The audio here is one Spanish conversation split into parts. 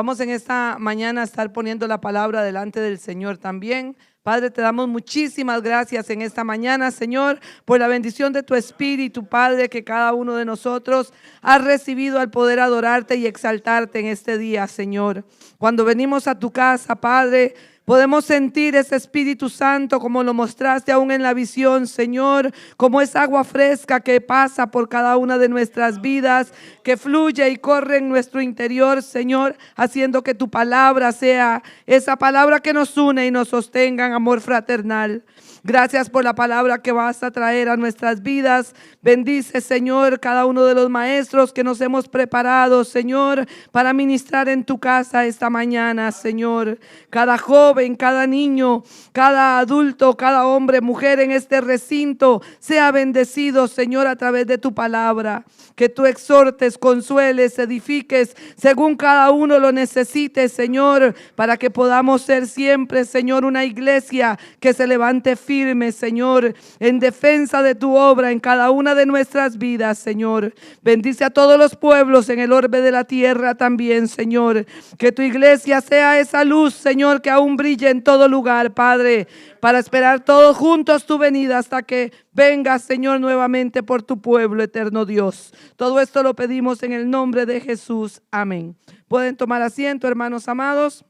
Vamos en esta mañana a estar poniendo la palabra delante del Señor también. Padre, te damos muchísimas gracias en esta mañana, Señor, por la bendición de tu Espíritu, Padre, que cada uno de nosotros ha recibido al poder adorarte y exaltarte en este día, Señor. Cuando venimos a tu casa, Padre, podemos sentir ese Espíritu Santo como lo mostraste aún en la visión, Señor, como es agua fresca que pasa por cada una de nuestras vidas, que fluye y corre en nuestro interior, Señor, haciendo que tu palabra sea esa palabra que nos une y nos sostenga en amor fraternal. Gracias por la palabra que vas a traer a nuestras vidas. Bendice, Señor, cada uno de los maestros que nos hemos preparado, Señor, para ministrar en tu casa esta mañana, Señor. Cada joven, cada niño, cada adulto, cada hombre, mujer en este recinto, sea bendecido, Señor, a través de tu palabra. Que tú exhortes, consueles, edifiques, según cada uno lo necesite, Señor, para que podamos ser siempre, Señor, una iglesia que se levante firme, Señor, en defensa de tu obra en cada una de nuestras vidas, Señor. Bendice a todos los pueblos en el orbe de la tierra también, Señor. Que tu iglesia sea esa luz, Señor, que aún brille en todo lugar, Padre, para esperar todos juntos tu venida hasta que vengas, Señor, nuevamente por tu pueblo, eterno Dios. Todo esto lo pedimos en el nombre de Jesús. Amén. Pueden tomar asiento, hermanos amados.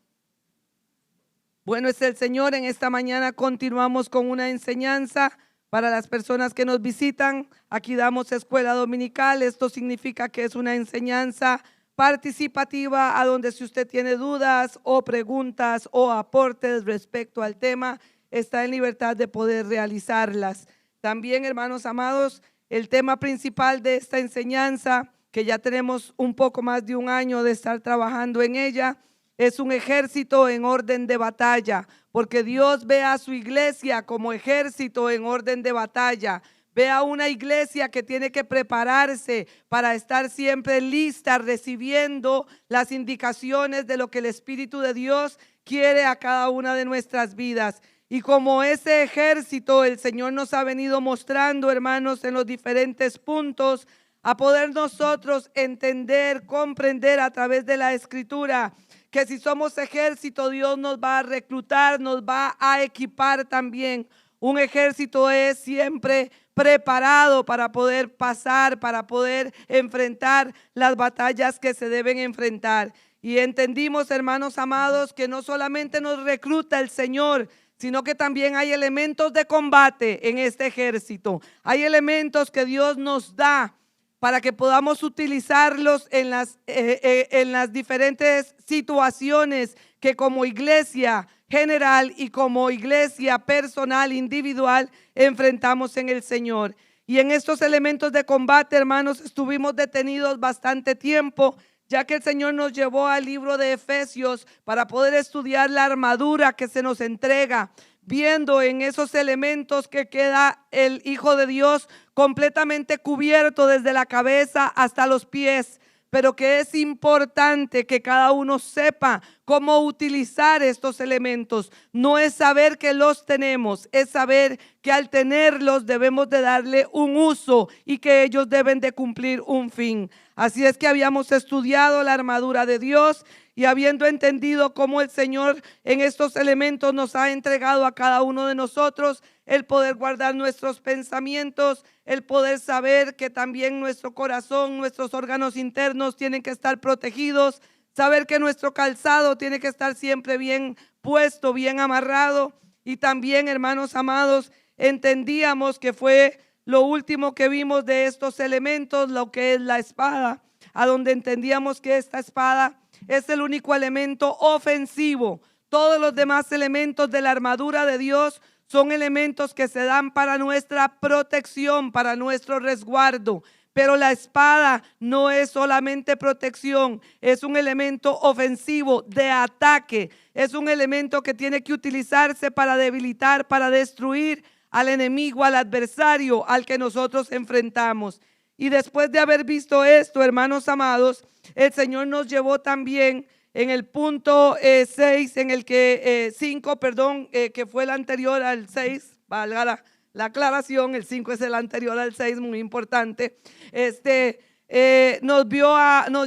Bueno es el Señor. En esta mañana continuamos con una enseñanza para las personas que nos visitan. Aquí damos escuela dominical. Esto significa que es una enseñanza participativa a donde si usted tiene dudas o preguntas o aportes respecto al tema, está en libertad de poder realizarlas. También, hermanos amados, el tema principal de esta enseñanza, que ya tenemos un poco más de un año de estar trabajando en ella, es un ejército en orden de batalla, porque Dios ve a su iglesia como ejército en orden de batalla. Ve a una iglesia que tiene que prepararse para estar siempre lista, recibiendo las indicaciones de lo que el Espíritu de Dios quiere a cada una de nuestras vidas. Y como ese ejército, el Señor nos ha venido mostrando, hermanos, en los diferentes puntos, a poder nosotros entender, comprender a través de la Escritura, que si somos ejército, Dios nos va a reclutar, nos va a equipar también. Un ejército es siempre preparado para poder pasar, para poder enfrentar las batallas que se deben enfrentar. Y entendimos, hermanos amados, que no solamente nos recluta el Señor, sino que también hay elementos de combate en este ejército. Hay elementos que Dios nos da para que podamos utilizarlos en las diferentes situaciones que como iglesia general y como iglesia personal, individual, enfrentamos en el Señor. Y en estos elementos de combate, hermanos, estuvimos detenidos bastante tiempo, ya que el Señor nos llevó al libro de Efesios para poder estudiar la armadura que se nos entrega, viendo en esos elementos que queda el Hijo de Dios completamente cubierto desde la cabeza hasta los pies, pero que es importante que cada uno sepa cómo utilizar estos elementos. No es saber que los tenemos, es saber que al tenerlos debemos de darle un uso y que ellos deben de cumplir un fin. Así es que habíamos estudiado la armadura de Dios y habiendo entendido cómo el Señor en estos elementos nos ha entregado a cada uno de nosotros el poder guardar nuestros pensamientos, el poder saber que también nuestro corazón, nuestros órganos internos tienen que estar protegidos, saber que nuestro calzado tiene que estar siempre bien puesto, bien amarrado. Y también, hermanos amados, entendíamos que fue lo último que vimos de estos elementos, lo que es la espada, a donde entendíamos que esta espada es el único elemento ofensivo. Todos los demás elementos de la armadura de Dios son elementos que se dan para nuestra protección, para nuestro resguardo. Pero la espada no es solamente protección, es un elemento ofensivo de ataque. Es un elemento que tiene que utilizarse para debilitar, para destruir al enemigo, al adversario al que nosotros enfrentamos. Y después de haber visto esto, hermanos amados, el Señor nos llevó también en el punto 6, en el que 5, que fue el anterior al 6, valga la aclaración, el 5 es el anterior al 6, muy importante. Nos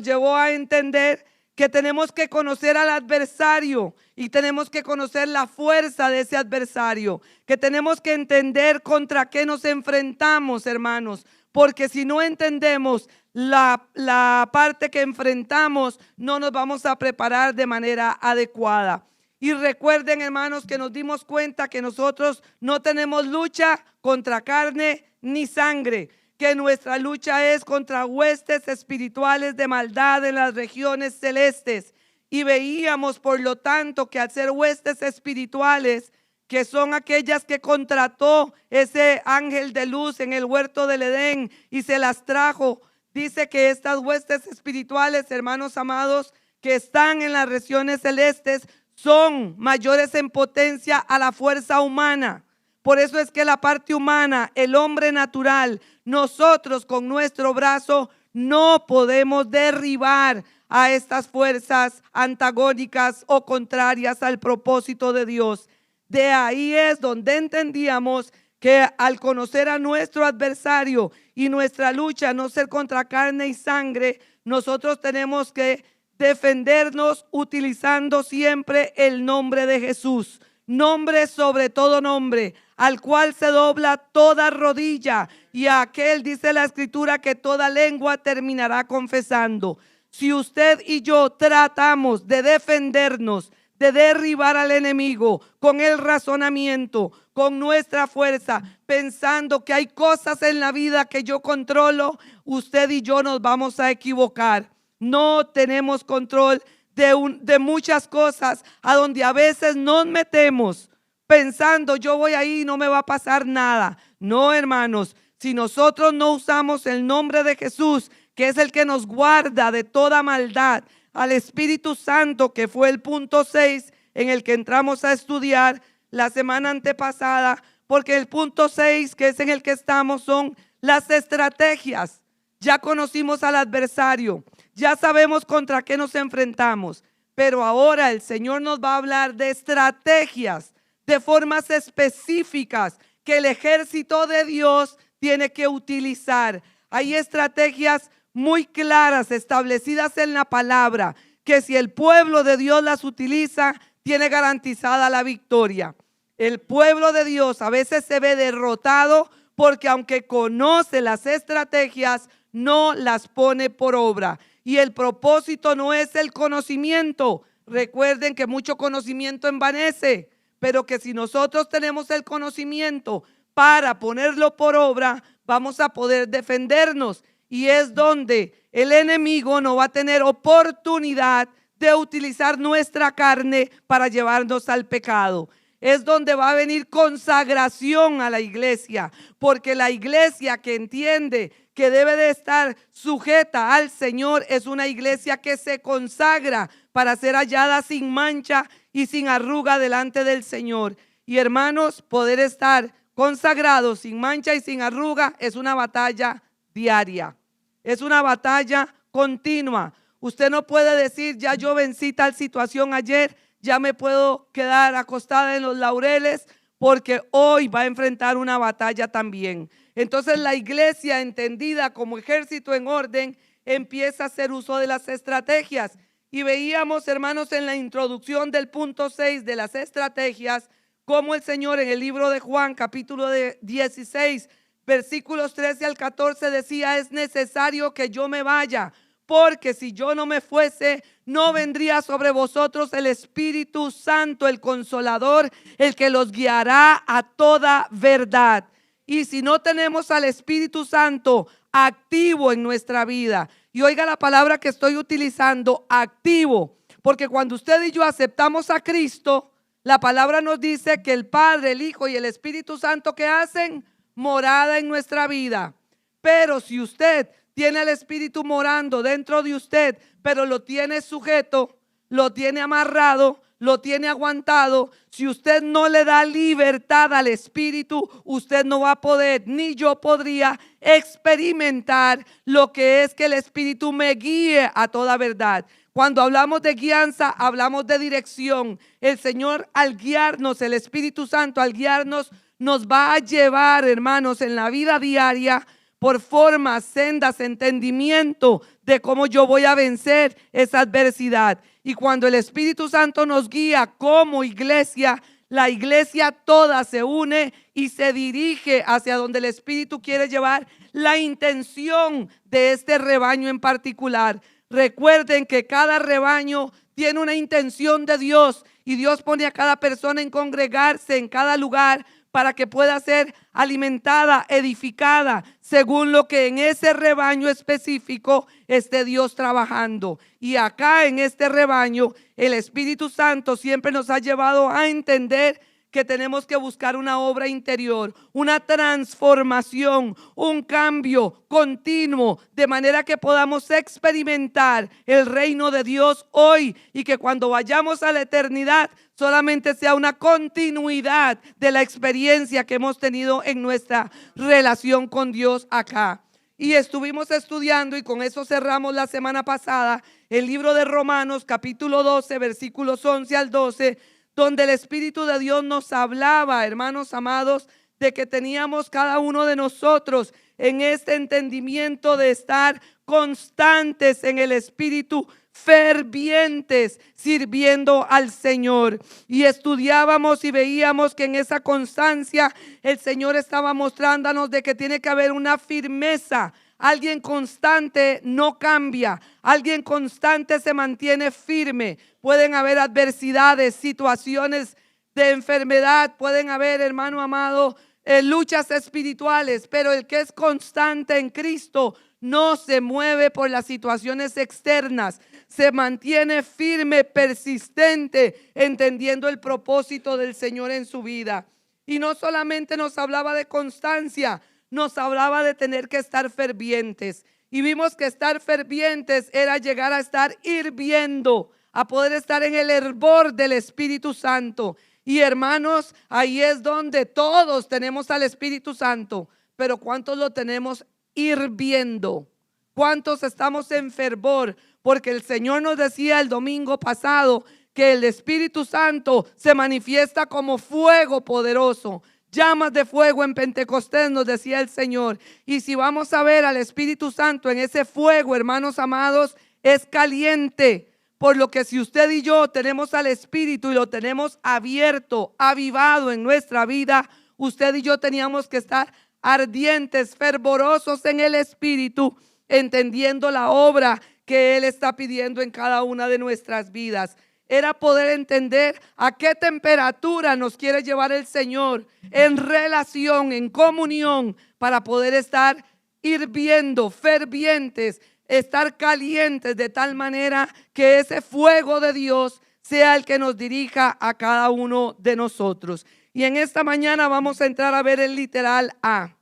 llevó a entender que tenemos que conocer al adversario y tenemos que conocer la fuerza de ese adversario, que tenemos que entender contra qué nos enfrentamos, hermanos, porque si no entendemos la parte que enfrentamos, no nos vamos a preparar de manera adecuada. Y recuerden, hermanos, que nos dimos cuenta que nosotros no tenemos lucha contra carne ni sangre, que nuestra lucha es contra huestes espirituales de maldad en las regiones celestes. Y veíamos, por lo tanto, que al ser huestes espirituales, que son aquellas que contrató ese ángel de luz en el huerto del Edén y se las trajo, dice que estas huestes espirituales, hermanos amados, que están en las regiones celestes, son mayores en potencia a la fuerza humana. Por eso es que la parte humana, el hombre natural, nosotros con nuestro brazo no podemos derribar a estas fuerzas antagónicas o contrarias al propósito de Dios. De ahí es donde entendíamos que al conocer a nuestro adversario y nuestra lucha no ser contra carne y sangre, nosotros tenemos que defendernos utilizando siempre el nombre de Jesús. Nombre sobre todo nombre, al cual se dobla toda rodilla, y a aquel, dice la Escritura, que toda lengua terminará confesando. Si usted y yo tratamos de defendernos, de derribar al enemigo con el razonamiento, con nuestra fuerza, pensando que hay cosas en la vida que yo controlo, usted y yo nos vamos a equivocar. No tenemos control de muchas cosas a donde a veces nos metemos pensando yo voy ahí y no me va a pasar nada. No, hermanos, si nosotros no usamos el nombre de Jesús, que es el que nos guarda de toda maldad, al Espíritu Santo, que fue el punto 6 en el que entramos a estudiar la semana antepasada, porque el punto 6, que es en el que estamos, son las estrategias. Ya conocimos al adversario, ya sabemos contra qué nos enfrentamos, pero ahora el Señor nos va a hablar de estrategias, de formas específicas que el ejército de Dios tiene que utilizar. Hay estrategias muy claras establecidas en la palabra, que si el pueblo de Dios las utiliza, tiene garantizada la victoria. El pueblo de Dios a veces se ve derrotado porque aunque conoce las estrategias, no las pone por obra. Y el propósito no es el conocimiento. Recuerden que mucho conocimiento envanece, pero que si nosotros tenemos el conocimiento para ponerlo por obra, vamos a poder defendernos. Y es donde el enemigo no va a tener oportunidad de utilizar nuestra carne para llevarnos al pecado. Es donde va a venir consagración a la iglesia, porque la iglesia que entiende que debe de estar sujeta al Señor es una iglesia que se consagra para ser hallada sin mancha y sin arruga delante del Señor. Y hermanos, poder estar consagrados sin mancha y sin arruga es una batalla diaria, es una batalla continua. Usted no puede decir, ya yo vencí tal situación ayer, ya me puedo quedar acostada en los laureles, porque hoy va a enfrentar una batalla también. Entonces la iglesia, entendida como ejército en orden, empieza a hacer uso de las estrategias. Y veíamos, hermanos, en la introducción del punto 6 de las estrategias, como el Señor en el libro de Juan, capítulo 16, versículos 13 al 14 decía: es necesario que yo me vaya, porque si yo no me fuese, no vendría sobre vosotros el Espíritu Santo, el Consolador, el que los guiará a toda verdad. Y si no tenemos al Espíritu Santo activo en nuestra vida, y oiga la palabra que estoy utilizando, activo, porque cuando usted y yo aceptamos a Cristo, la palabra nos dice que el Padre, el Hijo y el Espíritu Santo, ¿qué hacen? Morada en nuestra vida. Pero si usted tiene el Espíritu morando dentro de usted, pero lo tiene sujeto, lo tiene amarrado, lo tiene aguantado, si usted no le da libertad al Espíritu, usted no va a poder, ni yo podría experimentar lo que es que el Espíritu me guíe a toda verdad. Cuando hablamos de guianza, hablamos de dirección. El Señor, al guiarnos, el Espíritu Santo al guiarnos, nos va a llevar, hermanos, en la vida diaria por formas, sendas, entendimiento de cómo yo voy a vencer esa adversidad. Y cuando el Espíritu Santo nos guía como iglesia, la iglesia toda se une y se dirige hacia donde el Espíritu quiere llevar la intención de este rebaño en particular. Recuerden que cada rebaño tiene una intención de Dios y Dios pone a cada persona en congregarse en cada lugar para que pueda ser alimentada, edificada, según lo que en ese rebaño específico esté Dios trabajando. Y acá en este rebaño, el Espíritu Santo siempre nos ha llevado a entender que tenemos que buscar una obra interior, una transformación, un cambio continuo, de manera que podamos experimentar el reino de Dios hoy y que cuando vayamos a la eternidad solamente sea una continuidad de la experiencia que hemos tenido en nuestra relación con Dios acá. Y estuvimos estudiando, y con eso cerramos la semana pasada, el libro de Romanos capítulo 12, versículos 11 al 12, donde el Espíritu de Dios nos hablaba, hermanos amados, de que teníamos cada uno de nosotros en este entendimiento de estar constantes en el Espíritu, fervientes, sirviendo al Señor. Y estudiábamos y veíamos que en esa constancia el Señor estaba mostrándonos de que tiene que haber una firmeza. Alguien constante no cambia, alguien constante se mantiene firme. Pueden haber adversidades, situaciones de enfermedad, pueden haber, hermano amado, luchas espirituales, pero el que es constante en Cristo no se mueve por las situaciones externas, se mantiene firme, persistente, entendiendo el propósito del Señor en su vida. Y no solamente nos hablaba de constancia, nos hablaba de tener que estar fervientes. Y vimos que estar fervientes era llegar a estar hirviendo, a poder estar en el hervor del Espíritu Santo. Y hermanos, ahí es donde todos tenemos al Espíritu Santo, pero ¿cuántos lo tenemos hirviendo? ¿Cuántos estamos en fervor? Porque el Señor nos decía el domingo pasado que el Espíritu Santo se manifiesta como fuego poderoso. Llamas de fuego en Pentecostés, nos decía el Señor. Y si vamos a ver al Espíritu Santo en ese fuego, hermanos amados, es caliente. Por lo que si usted y yo tenemos al Espíritu y lo tenemos abierto, avivado en nuestra vida, usted y yo teníamos que estar ardientes, fervorosos en el Espíritu, entendiendo la obra que Él está pidiendo en cada una de nuestras vidas. Era poder entender a qué temperatura nos quiere llevar el Señor en relación, en comunión, para poder estar hirviendo, fervientes, estar calientes de tal manera que ese fuego de Dios sea el que nos dirija a cada uno de nosotros. Y en esta mañana vamos a entrar a ver el literal A.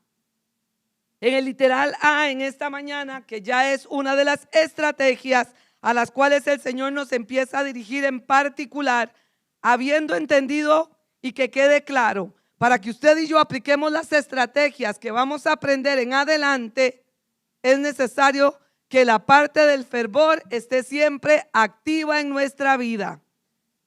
En el literal A, en esta mañana, que ya es una de las estrategias a las cuales el Señor nos empieza a dirigir en particular, habiendo entendido y que quede claro, para que usted y yo apliquemos las estrategias que vamos a aprender en adelante, es necesario que la parte del fervor esté siempre activa en nuestra vida.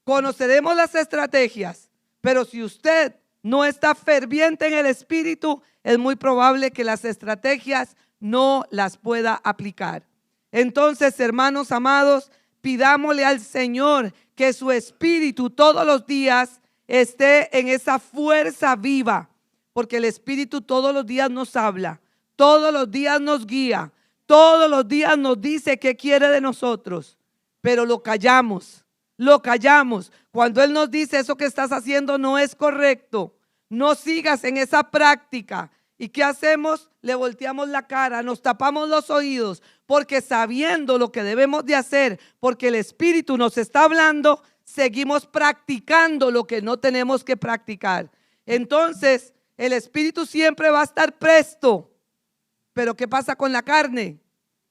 Conoceremos las estrategias, pero si usted no está ferviente en el Espíritu, es muy probable que las estrategias no las pueda aplicar. Entonces, hermanos amados, pidámosle al Señor que su Espíritu todos los días esté en esa fuerza viva, porque el Espíritu todos los días nos habla, todos los días nos guía, todos los días nos dice qué quiere de nosotros, pero lo callamos. Cuando Él nos dice eso que estás haciendo no es correcto, no sigas en esa práctica. ¿Y qué hacemos? Le volteamos la cara, nos tapamos los oídos, porque sabiendo lo que debemos de hacer, porque el Espíritu nos está hablando, seguimos practicando lo que no tenemos que practicar. Entonces, el Espíritu siempre va a estar presto. Pero ¿qué pasa con la carne?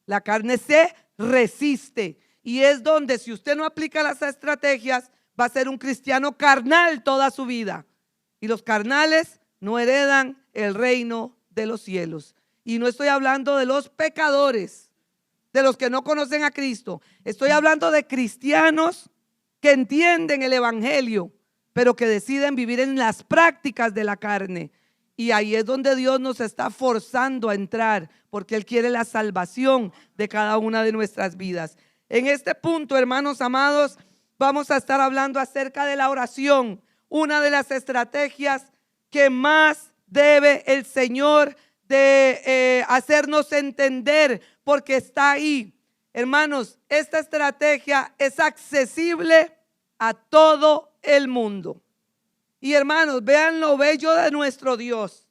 La carne se resiste. Y es donde, si usted no aplica las estrategias, va a ser un cristiano carnal toda su vida. Y los carnales no heredan el reino de los cielos. Y no estoy hablando de los pecadores, de los que no conocen a Cristo. Estoy hablando de cristianos que entienden el evangelio, pero que deciden vivir en las prácticas de la carne. Y ahí es donde Dios nos está forzando a entrar, porque Él quiere la salvación de cada una de nuestras vidas. En este punto, hermanos amados, vamos a estar hablando acerca de la oración, una de las estrategias que más debe el Señor de hacernos entender, porque está ahí. Hermanos, esta estrategia es accesible a todo el mundo. Y hermanos, vean lo bello de nuestro Dios.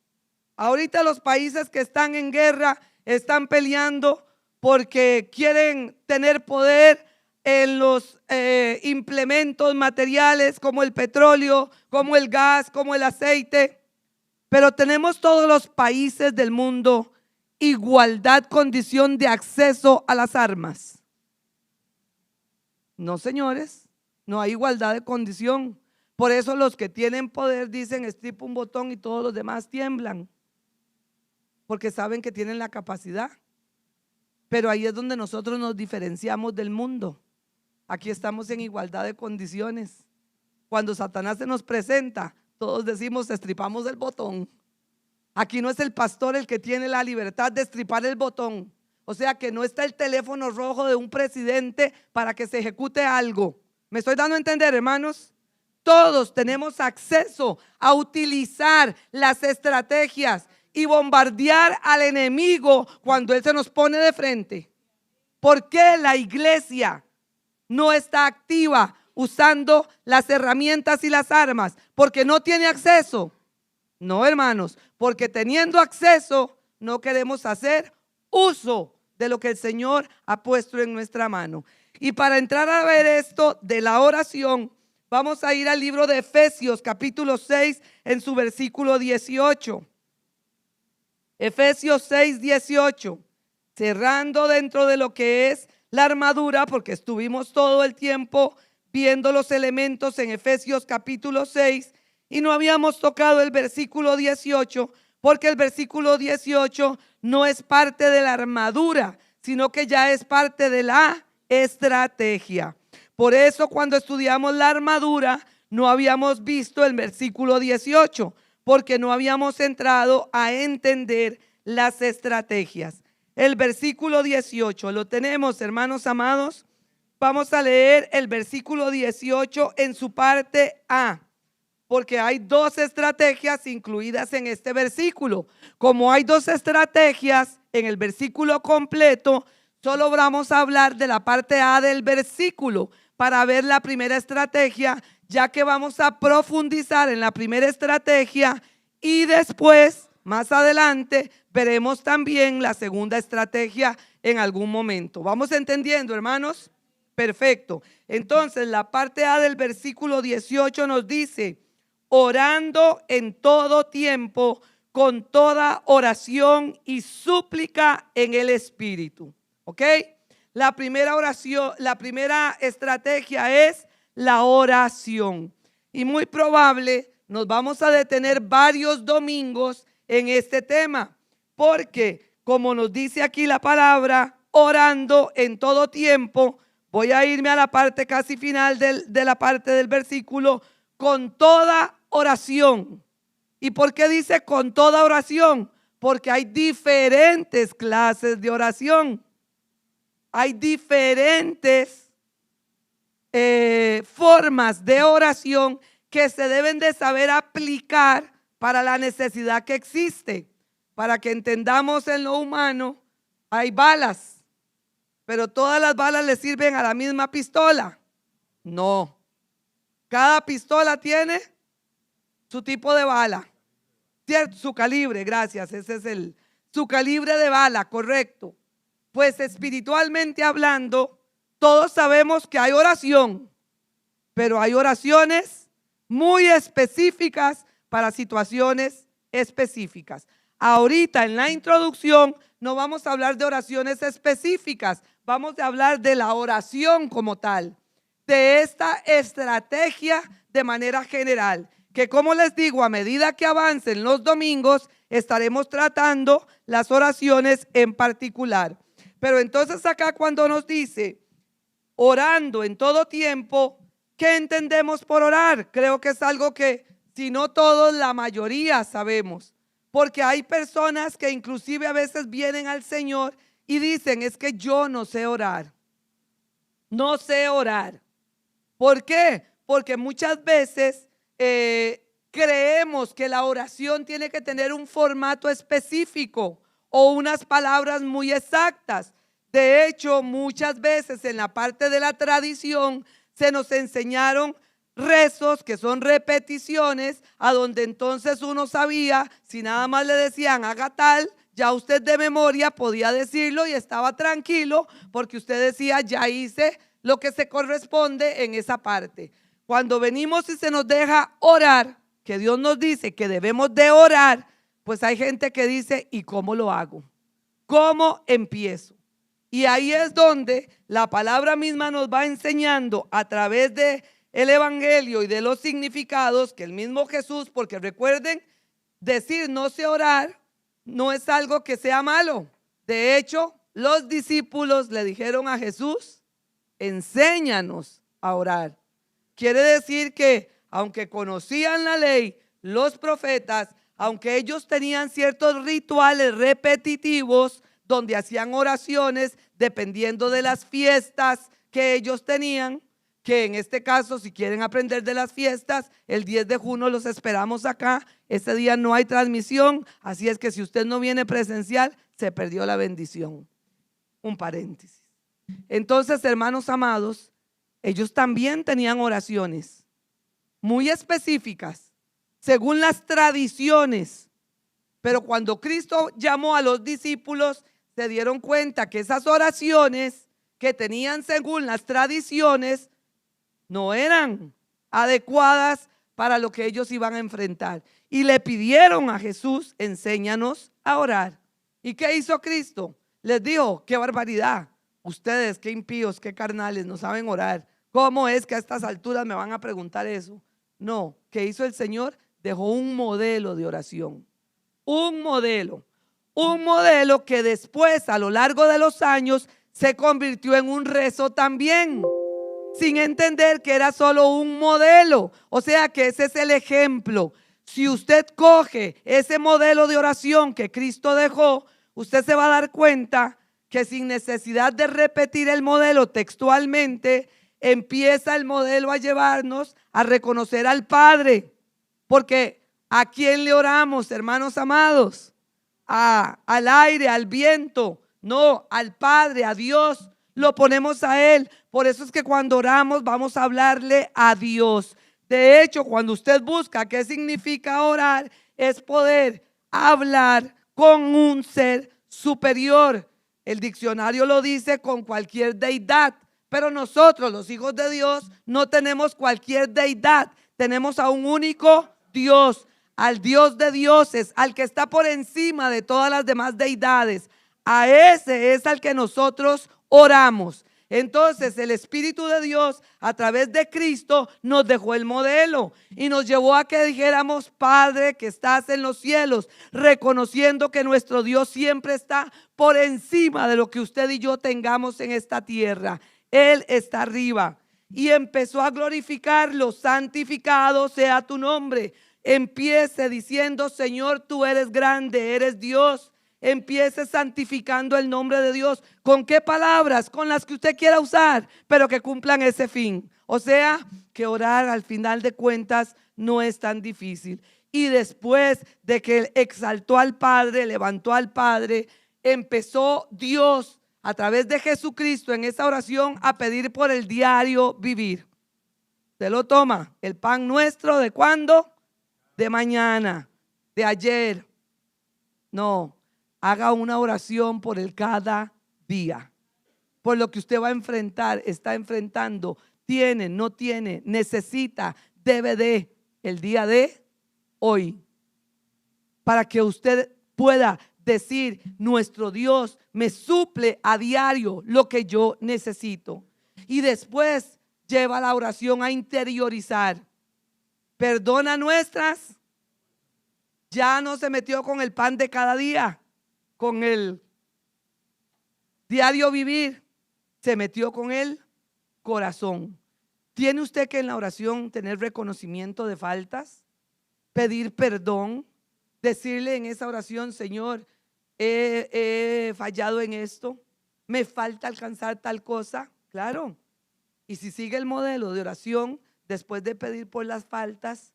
Ahorita los países que están en guerra están peleando porque quieren tener poder en los implementos materiales como el petróleo, como el gas, como el aceite. Pero tenemos todos los países del mundo igualdad, condición de acceso a las armas. No, señores, no hay igualdad de condición. Por eso los que tienen poder dicen estripa un botón y todos los demás tiemblan, porque saben que tienen la capacidad. Pero ahí es donde nosotros nos diferenciamos del mundo. Aquí estamos en igualdad de condiciones. Cuando Satanás se nos presenta, todos decimos estripamos el botón. Aquí no es el pastor el que tiene la libertad de estripar el botón. O sea que no está el teléfono rojo de un presidente para que se ejecute algo. ¿Me estoy dando a entender, hermanos? Todos tenemos acceso a utilizar las estrategias y bombardear al enemigo cuando él se nos pone de frente. ¿Por qué la iglesia no está activa usando las herramientas y las armas? Porque no tiene acceso. No, hermanos, porque teniendo acceso no queremos hacer uso de lo que el Señor ha puesto en nuestra mano. Y para entrar a ver esto de la oración, vamos a ir al libro de Efesios capítulo 6 en su versículo 18. Efesios 6, 18. Cerrando dentro de lo que es la armadura, porque estuvimos todo el tiempo viendo los elementos en Efesios capítulo 6 y no habíamos tocado el versículo 18, porque el versículo 18 no es parte de la armadura, sino que ya es parte de la estrategia. Por eso cuando estudiamos la armadura no habíamos visto el versículo 18, porque no habíamos entrado a entender las estrategias. El versículo 18 lo tenemos, hermanos amados. Vamos a leer el versículo 18 en su parte A, porque hay dos estrategias incluidas en este versículo. Como hay dos estrategias en el versículo completo, solo vamos a hablar de la parte A del versículo para ver la primera estrategia, ya que vamos a profundizar en la primera estrategia y después, más adelante, veremos también la segunda estrategia en algún momento. ¿Vamos entendiendo, hermanos? Perfecto. Entonces, la parte A del versículo 18 nos dice: orando en todo tiempo, con toda oración y súplica en el Espíritu. ¿Ok? La primera oración, la primera estrategia es la oración. Y muy probable nos vamos a detener varios domingos en este tema, porque como nos dice aquí la palabra, orando en todo tiempo, voy a irme a la parte casi final de la parte del versículo, con toda oración. ¿Y por qué dice con toda oración? Porque hay diferentes clases de oración. Hay diferentes formas de oración que se deben de saber aplicar para la necesidad que existe. Para que entendamos, en lo humano hay balas, pero todas las balas le sirven a la misma pistola. No. Cada pistola tiene su tipo de bala, ¿cierto? Su calibre, gracias, ese es su calibre de bala, correcto. Pues espiritualmente hablando, todos sabemos que hay oración, pero hay oraciones muy específicas para situaciones específicas. Ahorita en la introducción no vamos a hablar de oraciones específicas, vamos a hablar de la oración como tal, de esta estrategia de manera general, que como les digo, a medida que avancen los domingos, estaremos tratando las oraciones en particular. Pero entonces acá cuando nos dice orando en todo tiempo, ¿qué entendemos por orar? Creo que es algo que si no todos, la mayoría sabemos. Porque hay personas que inclusive a veces vienen al Señor y dicen, es que yo no sé orar. No sé orar. ¿Por qué? Porque muchas veces creemos que la oración tiene que tener un formato específico o unas palabras muy exactas. De hecho, muchas veces en la parte de la tradición se nos enseñaron rezos que son repeticiones, a donde entonces uno sabía, si nada más le decían haga tal, ya usted de memoria podía decirlo y estaba tranquilo porque usted decía ya hice lo que se corresponde en esa parte. Cuando venimos y se nos deja orar, que Dios nos dice que debemos de orar, pues hay gente que dice, ¿y cómo lo hago? ¿Cómo empiezo? Y ahí es donde la palabra misma nos va enseñando a través de el evangelio y de los significados que el mismo Jesús, porque recuerden, decir no sé orar no es algo que sea malo. De hecho, los discípulos le dijeron a Jesús, enséñanos a orar. Quiere decir que aunque conocían la ley, los profetas, aunque ellos tenían ciertos rituales repetitivos donde hacían oraciones dependiendo de las fiestas que ellos tenían, que en este caso, si quieren aprender de las fiestas, el 10 de junio los esperamos acá. Ese día no hay transmisión, así es que si usted no viene presencial, se perdió la bendición. Un paréntesis. Entonces, hermanos amados, ellos también tenían oraciones muy específicas, según las tradiciones. Pero cuando Cristo llamó a los discípulos, se dieron cuenta que esas oraciones que tenían según las tradiciones no eran adecuadas para lo que ellos iban a enfrentar. Y le pidieron a Jesús, enséñanos a orar. ¿Y qué hizo Cristo? Les dijo, qué barbaridad. Ustedes, qué impíos, qué carnales, no saben orar. ¿Cómo es que a estas alturas me van a preguntar eso? No, ¿qué hizo el Señor? Dejó un modelo de oración. Un modelo que después, a lo largo de los años, se convirtió en un rezo también, sin entender que era solo un modelo. O sea que ese es el ejemplo. Si usted coge ese modelo de oración que Cristo dejó, usted se va a dar cuenta que sin necesidad de repetir el modelo textualmente, empieza el modelo a llevarnos a reconocer al Padre. Porque ¿a quién le oramos, hermanos amados? Al aire, al viento. No, al Padre, a Dios. Lo ponemos a Él. Por eso es que cuando oramos vamos a hablarle a Dios. De hecho, cuando usted busca qué significa orar, es poder hablar con un ser superior. El diccionario lo dice, con cualquier deidad. Pero nosotros, los hijos de Dios, no tenemos cualquier deidad. Tenemos a un único Dios, al Dios de dioses, al que está por encima de todas las demás deidades. A ese es al que nosotros oramos. Entonces el Espíritu de Dios a través de Cristo nos dejó el modelo y nos llevó a que dijéramos, Padre que estás en los cielos, reconociendo que nuestro Dios siempre está por encima de lo que usted y yo tengamos en esta tierra. Él está arriba. Y empezó a glorificarlo, santificado sea tu nombre. Empiece diciendo, Señor, tú eres grande, eres Dios. Empiece santificando el nombre de Dios. ¿Con qué palabras? Con las que usted quiera usar, pero que cumplan ese fin. O sea, que orar al final de cuentas no es tan difícil. Y después de que él exaltó al Padre, levantó al Padre, empezó Dios a través de Jesucristo en esa oración a pedir por el diario vivir. Se lo toma, el pan nuestro, ¿de cuándo? De mañana, de ayer. No, haga una oración por el cada día, por lo que usted va a enfrentar, está enfrentando, tiene, no tiene, necesita, debe de, el día de hoy, para que usted pueda decir, nuestro Dios me suple a diario lo que yo necesito. Y después lleva la oración a interiorizar. Perdona nuestras. Ya no se metió con el pan de cada día, con el diario vivir, se metió con el corazón. ¿Tiene usted que en la oración tener reconocimiento de faltas? Pedir perdón. Decirle en esa oración: Señor, he fallado en esto, me falta alcanzar tal cosa. Claro. Y si sigue el modelo de oración, después de pedir por las faltas,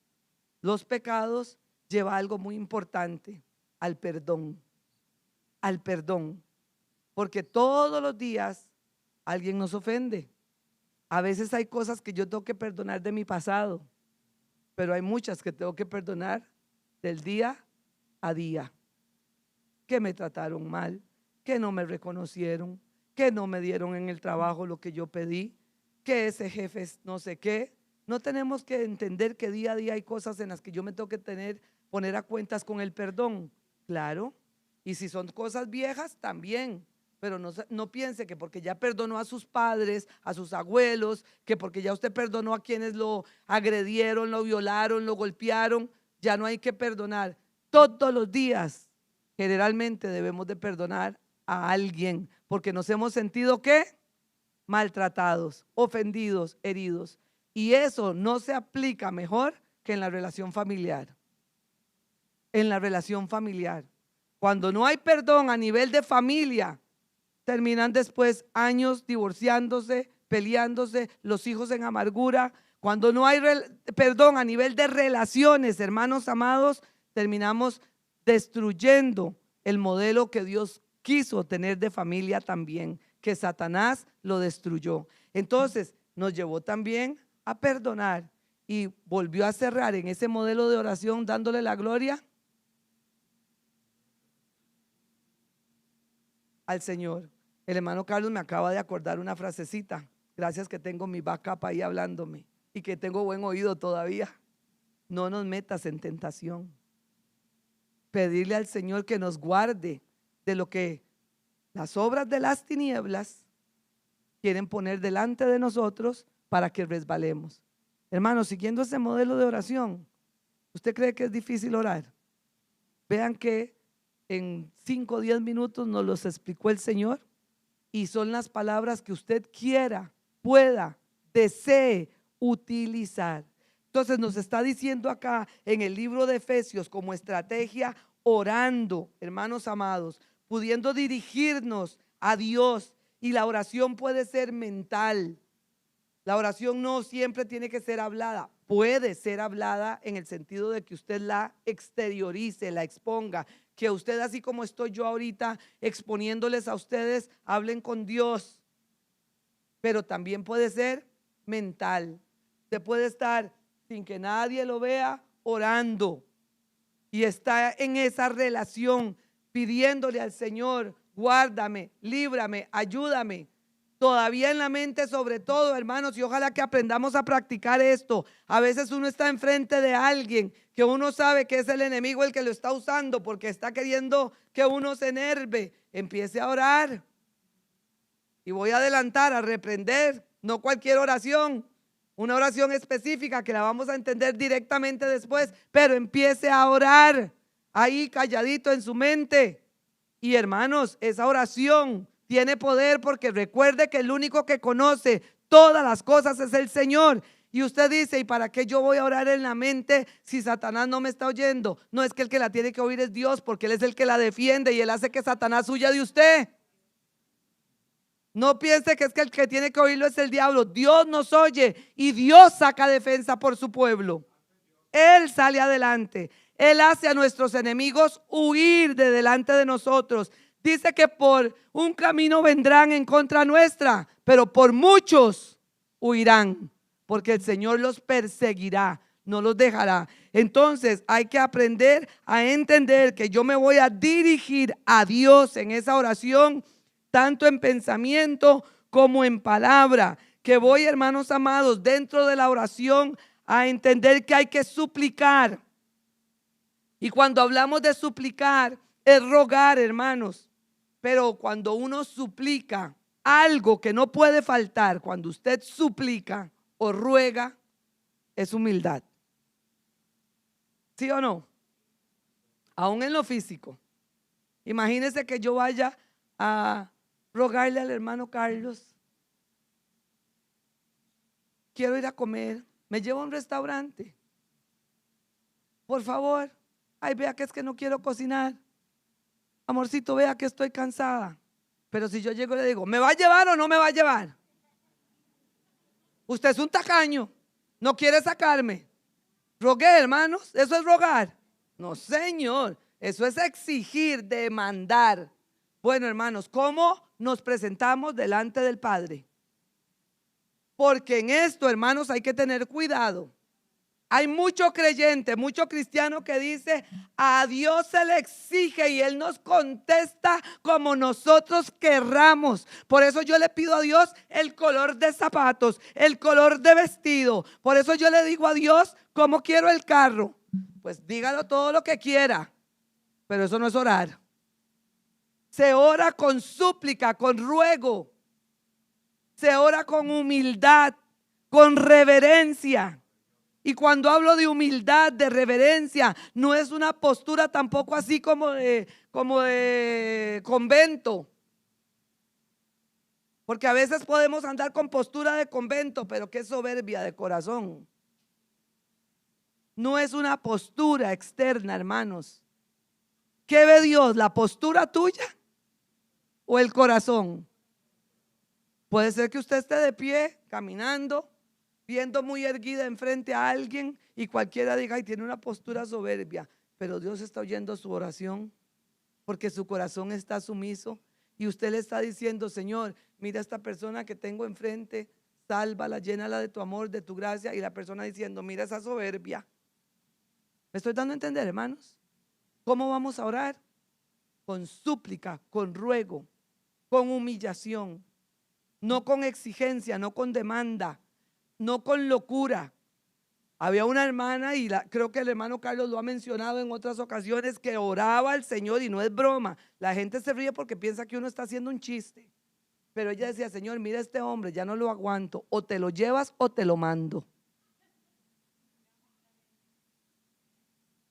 los pecados, lleva algo muy importante: al perdón. Al perdón. Porque todos los días alguien nos ofende. A veces hay cosas que yo tengo que perdonar de mi pasado, pero hay muchas que tengo que perdonar del día a día. Que me trataron mal, que no me reconocieron, que no me dieron en el trabajo lo que yo pedí, que ese jefe es no sé qué. No tenemos que entender que día a día hay cosas en las que yo me tengo que poner a cuentas con el perdón. Claro. Y si son cosas viejas, también. Pero no piense que porque ya perdonó a sus padres, a sus abuelos, que porque ya usted perdonó a quienes lo agredieron, lo violaron, lo golpearon, ya no hay que perdonar. Todos los días, generalmente, debemos de perdonar a alguien porque nos hemos sentido ¿qué? Maltratados, ofendidos, heridos. Y eso no se aplica mejor que en la relación familiar. En la relación familiar. Cuando no hay perdón a nivel de familia, terminan después años divorciándose, peleándose, los hijos en amargura. Cuando no hay perdón a nivel de relaciones, hermanos amados, terminamos destruyendo el modelo que Dios quiso tener de familia también, que Satanás lo destruyó. Entonces nos llevó también a perdonar y volvió a cerrar en ese modelo de oración dándole la gloria al Señor. El hermano Carlos me acaba de acordar una frasecita. Gracias que tengo mi backup ahí hablándome y que tengo buen oído todavía. No nos metas en tentación. Pedirle al Señor que nos guarde de lo que las obras de las tinieblas quieren poner delante de nosotros para que resbalemos. Hermanos, siguiendo ese modelo de oración, ¿usted cree que es difícil orar? Vean que en 5 o 10 minutos nos los explicó el Señor. Y son las palabras que usted quiera, pueda, desee utilizar. Entonces nos está diciendo acá en el libro de Efesios como estrategia, orando, hermanos amados, pudiendo dirigirnos a Dios. Y la oración puede ser mental. La oración no siempre tiene que ser hablada. Puede ser hablada en el sentido de que usted la exteriorice, la exponga. Que usted, así como estoy yo ahorita exponiéndoles a ustedes, hablen con Dios. Pero también puede ser mental. Usted puede estar sin que nadie lo vea orando y está en esa relación pidiéndole al Señor: guárdame, líbrame, ayúdame. Todavía en la mente, sobre todo, hermanos, y ojalá que aprendamos a practicar esto. A veces uno está enfrente de alguien que uno sabe que es el enemigo el que lo está usando porque está queriendo que uno se enerve. Empiece a orar. Y voy a adelantar, a reprender, no cualquier oración, una oración específica que la vamos a entender directamente después, pero empiece a orar ahí calladito en su mente. Y hermanos, esa oración tiene poder porque recuerde que el único que conoce todas las cosas es el Señor. Y usted dice: ¿y para qué yo voy a orar en la mente si Satanás no me está oyendo? No, es que el que la tiene que oír es Dios, porque Él es el que la defiende y Él hace que Satanás huya de usted. No piense que es que el que tiene que oírlo es el diablo. Dios nos oye y Dios saca defensa por su pueblo. Él sale adelante. Él hace a nuestros enemigos huir de delante de nosotros. Dice que por un camino vendrán en contra nuestra, pero por muchos huirán, porque el Señor los perseguirá, no los dejará. Entonces hay que aprender a entender que yo me voy a dirigir a Dios en esa oración, tanto en pensamiento como en palabra. Que voy, hermanos amados, dentro de la oración a entender que hay que suplicar. Y cuando hablamos de suplicar, es rogar, hermanos. Pero cuando uno suplica, algo que no puede faltar cuando usted suplica o ruega, es humildad. ¿Sí o no? Aún en lo físico. Imagínese que yo vaya a rogarle al hermano Carlos: quiero ir a comer, me llevo a un restaurante, por favor. Ay, vea que es que no quiero cocinar. Amorcito, vea que estoy cansada. Pero si yo llego y le digo, ¿me va a llevar o no me va a llevar? Usted es un tacaño, no quiere sacarme. Rogué, hermanos, ¿eso es rogar? No, Señor, eso es exigir, demandar. Bueno, hermanos, ¿cómo nos presentamos delante del Padre? Porque en esto, hermanos, hay que tener cuidado. Hay mucho creyente, mucho cristiano que dice, a Dios se le exige y Él nos contesta como nosotros querramos. Por eso yo le pido a Dios el color de zapatos, el color de vestido. Por eso yo le digo a Dios cómo quiero el carro. Pues dígalo todo lo que quiera, pero eso no es orar. Se ora con súplica, con ruego. Se ora con humildad, con reverencia. Y cuando hablo de humildad, de reverencia, no es una postura tampoco así como de convento. Porque a veces podemos andar con postura de convento, pero qué soberbia de corazón. No es una postura externa, hermanos. ¿Qué ve Dios? ¿La postura tuya o el corazón? Puede ser que usted esté de pie, caminando, viendo muy erguida enfrente a alguien y cualquiera diga, y tiene una postura soberbia, pero Dios está oyendo su oración porque su corazón está sumiso y usted le está diciendo, Señor, mira a esta persona que tengo enfrente, sálvala, llénala de tu amor, de tu gracia, y la persona diciendo, mira esa soberbia. ¿Me estoy dando a entender, hermanos? ¿Cómo vamos a orar? Con súplica, con ruego, con humillación, no con exigencia, no con demanda, no con locura. Había una hermana y creo que el hermano Carlos lo ha mencionado en otras ocasiones, que oraba al Señor y no es broma. La gente se ríe porque piensa que uno está haciendo un chiste. Pero ella decía, Señor, mira a este hombre, ya no lo aguanto. O te lo llevas o te lo mando.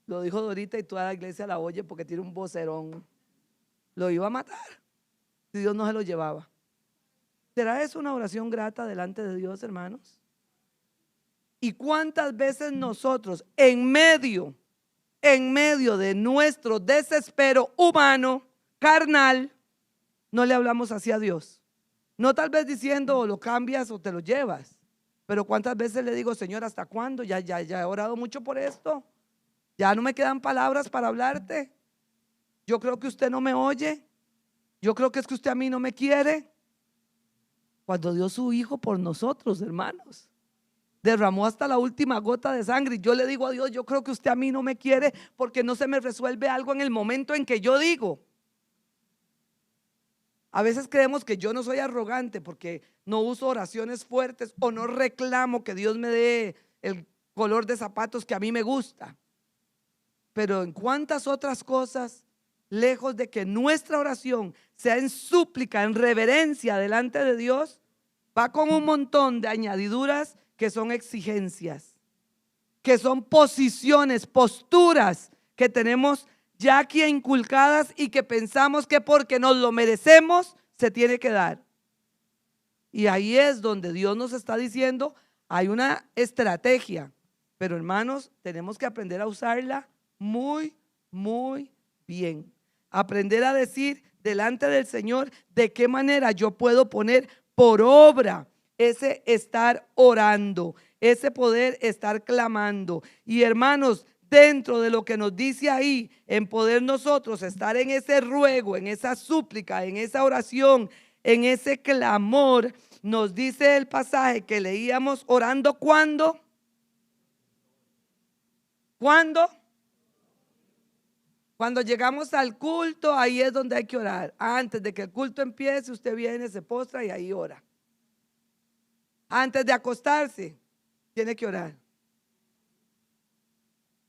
Lo dijo Dorita y toda la iglesia la oye porque tiene un vocerón. Lo iba a matar si Dios no se lo llevaba. ¿Será eso una oración grata delante de Dios, hermanos? ¿Y cuántas veces nosotros en medio de nuestro desespero humano, carnal, no le hablamos así a Dios? No tal vez diciendo o lo cambias o te lo llevas, pero cuántas veces le digo, Señor, ¿hasta cuándo? Ya he orado mucho por esto. Ya no me quedan palabras para hablarte. Yo creo que usted no me oye. Yo creo que es que usted a mí no me quiere. Cuando dio su hijo por nosotros, hermanos, derramó hasta la última gota de sangre. Yo le digo a Dios, yo creo que usted a mí no me quiere porque no se me resuelve algo en el momento en que yo digo. A veces creemos que yo no soy arrogante porque no uso oraciones fuertes o no reclamo que Dios me dé el color de zapatos que a mí me gusta. Pero en cuántas otras cosas, lejos de que nuestra oración sea en súplica, en reverencia delante de Dios, va con un montón de añadiduras que son exigencias, que son posiciones, posturas que tenemos ya aquí inculcadas y que pensamos que porque nos lo merecemos se tiene que dar. Y ahí es donde Dios nos está diciendo, hay una estrategia, pero hermanos, tenemos que aprender a usarla muy, muy bien. Aprender a decir delante del Señor de qué manera yo puedo poner por obra ese estar orando, ese poder estar clamando. Y hermanos, dentro de lo que nos dice ahí, en poder nosotros estar en ese ruego, en esa súplica, en esa oración, en ese clamor, nos dice el pasaje que leíamos, orando ¿cuándo? ¿Cuándo? Cuando llegamos al culto, ahí es donde hay que orar. Antes de que el culto empiece, usted viene, se postra y ahí ora. Antes de acostarse, tiene que orar.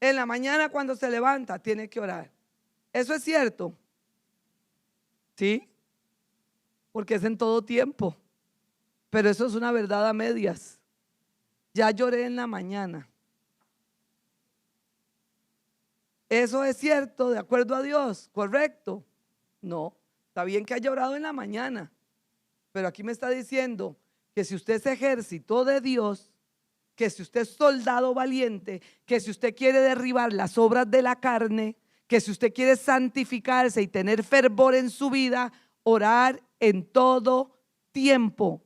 En la mañana cuando se levanta, tiene que orar. ¿Eso es cierto? Sí, porque es en todo tiempo. Pero eso es una verdad a medias. Ya lloré en la mañana. ¿Eso es cierto de acuerdo a Dios? ¿Correcto? No, está bien que haya orado en la mañana, pero aquí me está diciendo que si usted es ejército de Dios, que si usted es soldado valiente, que si usted quiere derribar las obras de la carne, que si usted quiere santificarse y tener fervor en su vida, orar en todo tiempo.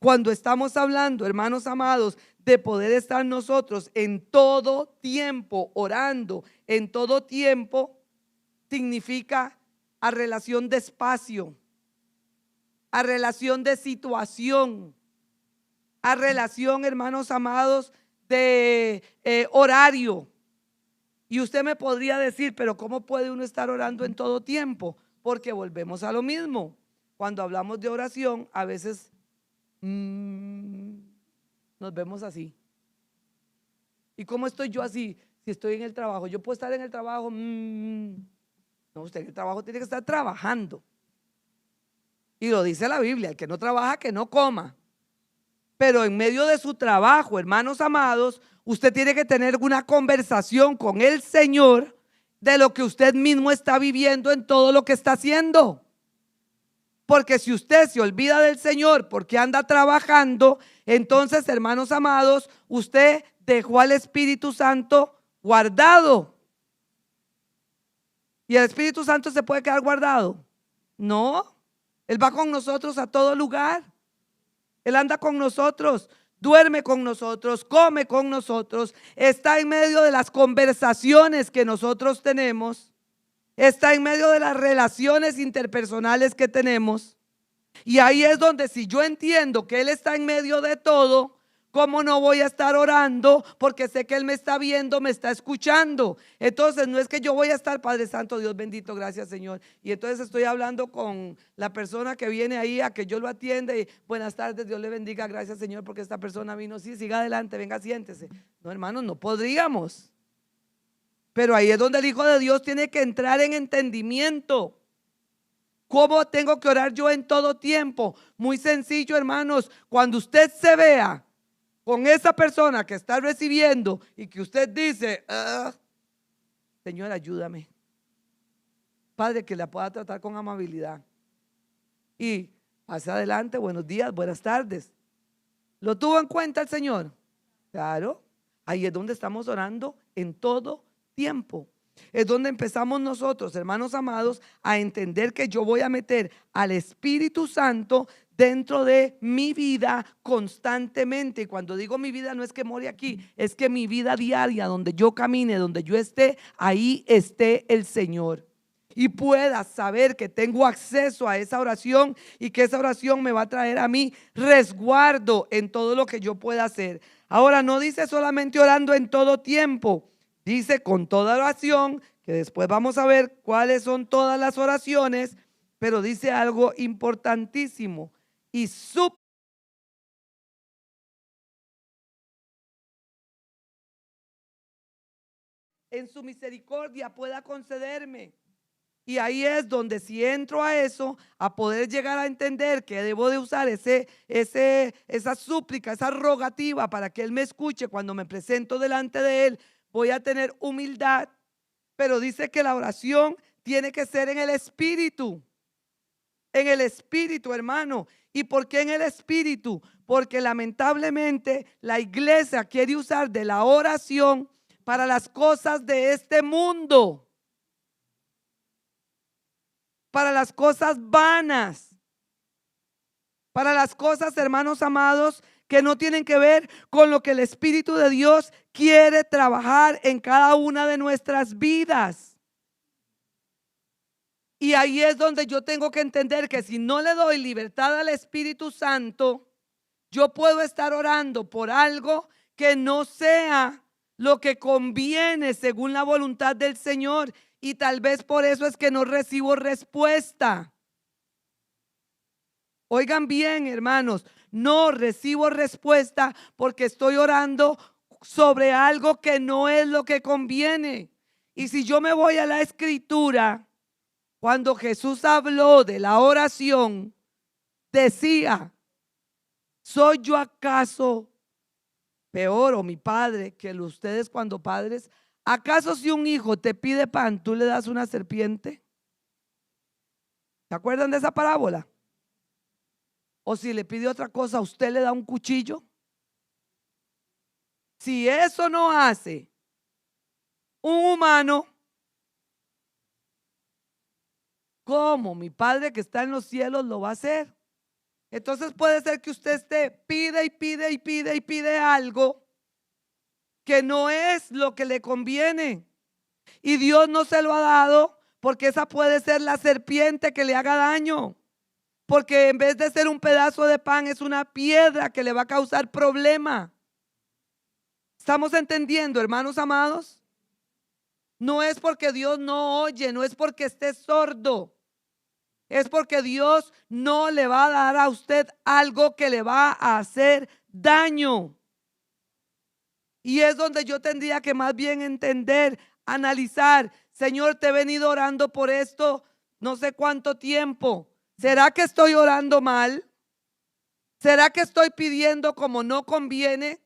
Cuando estamos hablando, hermanos amados, de poder estar nosotros en todo tiempo orando, en todo tiempo, significa a relación de espacio, a relación de situación, a relación, hermanos amados, de horario. Y usted me podría decir, pero ¿cómo puede uno estar orando en todo tiempo? Porque volvemos a lo mismo. Cuando hablamos de oración, a veces nos vemos así. ¿Y cómo estoy yo así? Si estoy en el trabajo, yo puedo estar en el trabajo. No, usted en el trabajo tiene que estar trabajando. Y lo dice la Biblia, el que no trabaja, que no coma. Pero en medio de su trabajo, hermanos amados, usted tiene que tener una conversación con el Señor de lo que usted mismo está viviendo en todo lo que está haciendo. Porque si usted se olvida del Señor porque anda trabajando, entonces, hermanos amados, usted dejó al Espíritu Santo guardado. ¿Y el Espíritu Santo se puede quedar guardado? No, Él va con nosotros a todo lugar. Él anda con nosotros, duerme con nosotros, come con nosotros, está en medio de las conversaciones que nosotros tenemos, está en medio de las relaciones interpersonales que tenemos. Y ahí es donde, si yo entiendo que Él está en medio de todo, ¿cómo no voy a estar orando? Porque sé que Él me está viendo, me está escuchando. Entonces no es que yo voy a estar, Padre Santo, Dios bendito, gracias Señor. Y entonces estoy hablando con la persona que viene ahí a que yo lo atienda y buenas tardes, Dios le bendiga, gracias Señor porque esta persona vino. Sí, siga adelante, venga, siéntese. No, hermanos, no podríamos. Pero ahí es donde el Hijo de Dios tiene que entrar en entendimiento. ¿Cómo tengo que orar yo en todo tiempo? Muy sencillo, hermanos. Cuando usted se vea con esa persona que está recibiendo y que usted dice, Señor, ayúdame. Padre, que la pueda tratar con amabilidad. Y hacia adelante, buenos días, buenas tardes. ¿Lo tuvo en cuenta el Señor? Claro. Ahí es donde estamos orando en todo tiempo. Es donde empezamos nosotros, hermanos amados, a entender que yo voy a meter al Espíritu Santo dentro de mi vida constantemente. Y cuando digo mi vida, no es que more aquí, es que mi vida diaria, donde yo camine, donde yo esté, ahí esté el Señor. Y pueda saber que tengo acceso a esa oración y que esa oración me va a traer a mí resguardo en todo lo que yo pueda hacer. Ahora, no dice solamente orando en todo tiempo. Dice con toda oración, que después vamos a ver cuáles son todas las oraciones, pero dice algo importantísimo. Y en su misericordia pueda concederme. Y ahí es donde, si entro a eso, a poder llegar a entender que debo de usar esa súplica, esa rogativa para que Él me escuche cuando me presento delante de Él, voy a tener humildad. Pero dice que la oración tiene que ser en el Espíritu. En el Espíritu, hermano. ¿Y por qué en el Espíritu? Porque lamentablemente la iglesia quiere usar de la oración para las cosas de este mundo, para las cosas vanas, para las cosas, hermanos amados, que no tienen que ver con lo que el Espíritu de Dios quiere trabajar en cada una de nuestras vidas. Y ahí es donde yo tengo que entender que si no le doy libertad al Espíritu Santo, yo puedo estar orando por algo que no sea lo que conviene según la voluntad del Señor. Y tal vez por eso es que no recibo respuesta. Oigan bien, hermanos, no recibo respuesta porque estoy orando sobre algo que no es lo que conviene. Y si yo me voy a la Escritura, cuando Jesús habló de la oración, decía, ¿soy yo acaso peor o mi padre que ustedes cuando padres? ¿Acaso si un hijo te pide pan, tú le das una serpiente? ¿Se acuerdan de esa parábola? O si le pide otra cosa, ¿usted le da un cuchillo? Si eso no hace un humano, ¿cómo mi Padre que está en los cielos lo va a hacer? Entonces puede ser que usted pide y pide y pide y pide algo que no es lo que le conviene. Y Dios no se lo ha dado porque esa puede ser la serpiente que le haga daño. Porque en vez de ser un pedazo de pan es una piedra que le va a causar problema. ¿Estamos entendiendo, hermanos amados? No es porque Dios no oye, no es porque esté sordo. Es porque Dios no le va a dar a usted algo que le va a hacer daño. Y es donde yo tendría que más bien entender, analizar, Señor, te he venido orando por esto no sé cuánto tiempo. ¿Será que estoy orando mal? ¿Será que estoy pidiendo como no conviene?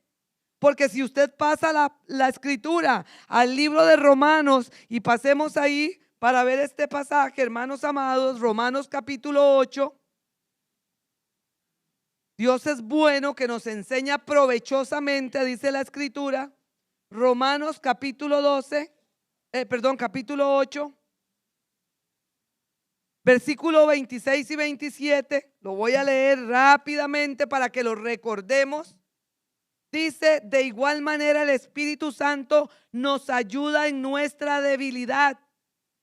Porque si usted pasa la escritura al libro de Romanos y pasemos ahí para ver este pasaje, hermanos amados, Romanos capítulo 8. Dios es bueno que nos enseña provechosamente, dice la escritura. Romanos capítulo 8, versículo 26 y 27. Lo voy a leer rápidamente para que lo recordemos. Dice: de igual manera el Espíritu Santo nos ayuda en nuestra debilidad.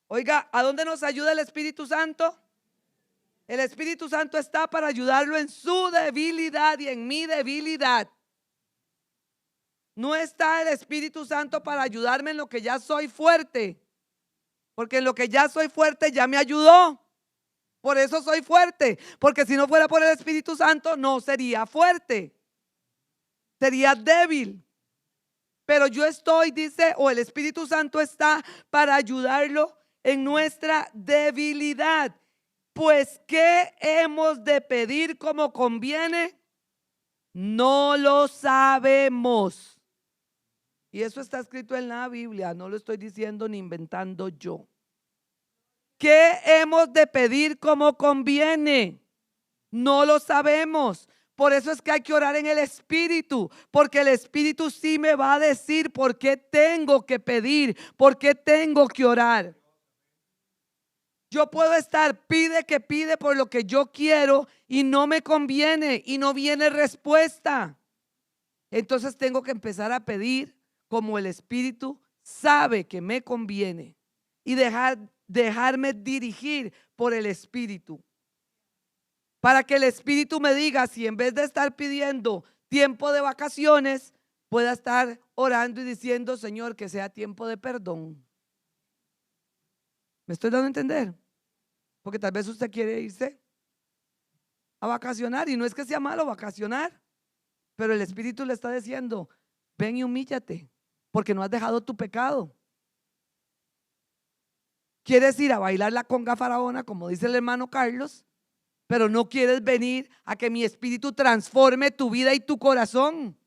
Oiga, ¿a dónde nos ayuda el Espíritu Santo? El Espíritu Santo está para ayudarlo en su debilidad y en mi debilidad. No está el Espíritu Santo para ayudarme en lo que ya soy fuerte, porque en lo que ya soy fuerte ya me ayudó. Por eso soy fuerte, porque si no fuera por el Espíritu Santo no sería fuerte, sería débil. Pero yo estoy, dice, o el Espíritu Santo está para ayudarlo en nuestra debilidad. Pues, ¿qué hemos de pedir como conviene? No lo sabemos. Y eso está escrito en la Biblia, no lo estoy diciendo ni inventando yo. ¿Qué hemos de pedir como conviene? No lo sabemos. Por eso es que hay que orar en el Espíritu, porque el Espíritu sí me va a decir por qué tengo que pedir, por qué tengo que orar. Yo puedo estar, pide que pide por lo que yo quiero y no me conviene y no viene respuesta. Entonces tengo que empezar a pedir como el Espíritu sabe que me conviene y dejarme dirigir por el Espíritu. Para que el Espíritu me diga si en vez de estar pidiendo tiempo de vacaciones, pueda estar orando y diciendo: Señor, que sea tiempo de perdón. ¿Me estoy dando a entender? Porque tal vez usted quiere irse a vacacionar y no es que sea malo vacacionar, pero el Espíritu le está diciendo: ven y humíllate, porque no has dejado tu pecado. Quieres ir a bailar la conga faraona, como dice el hermano Carlos, pero no quieres venir a que mi Espíritu transforme tu vida y tu corazón,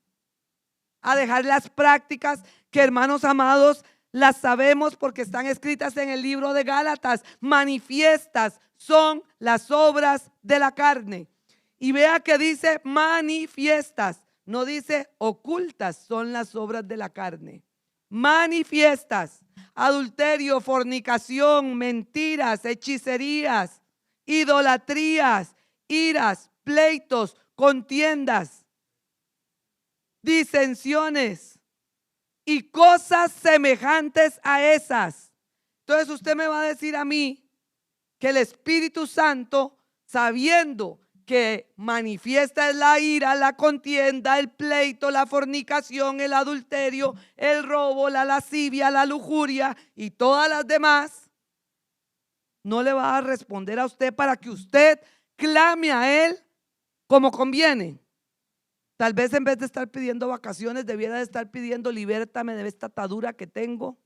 a dejar las prácticas que, hermanos amados, las sabemos porque están escritas en el libro de Gálatas. Manifiestas son las obras de la carne. Y vea que dice manifiestas, no dice ocultas son las obras de la carne. Manifiestas: adulterio, fornicación, mentiras, hechicerías, idolatrías, iras, pleitos, contiendas, disensiones y cosas semejantes a esas. Entonces usted me va a decir a mí que el Espíritu Santo, sabiendo que manifiesta la ira, la contienda, el pleito, la fornicación, el adulterio, el robo, la lascivia, la lujuria y todas las demás, no le va a responder a usted para que usted clame a Él como conviene. Tal vez en vez de estar pidiendo vacaciones, debiera de estar pidiendo: libértame de esta atadura que tengo.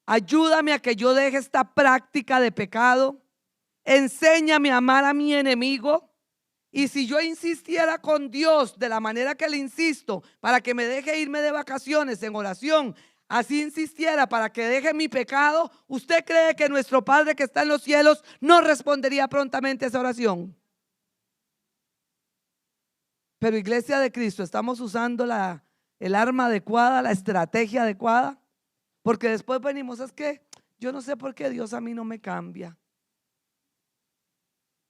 Ayúdame a que yo deje esta práctica de pecado. Enséñame a amar a mi enemigo. Y si yo insistiera con Dios de la manera que le insisto para que me deje irme de vacaciones en oración, así insistiera para que deje mi pecado, ¿usted cree que nuestro Padre que está en los cielos no respondería prontamente a esa oración? Pero Iglesia de Cristo, estamos usando la el arma adecuada, la estrategia adecuada. Porque después venimos, es que yo no sé por qué Dios a mí no me cambia.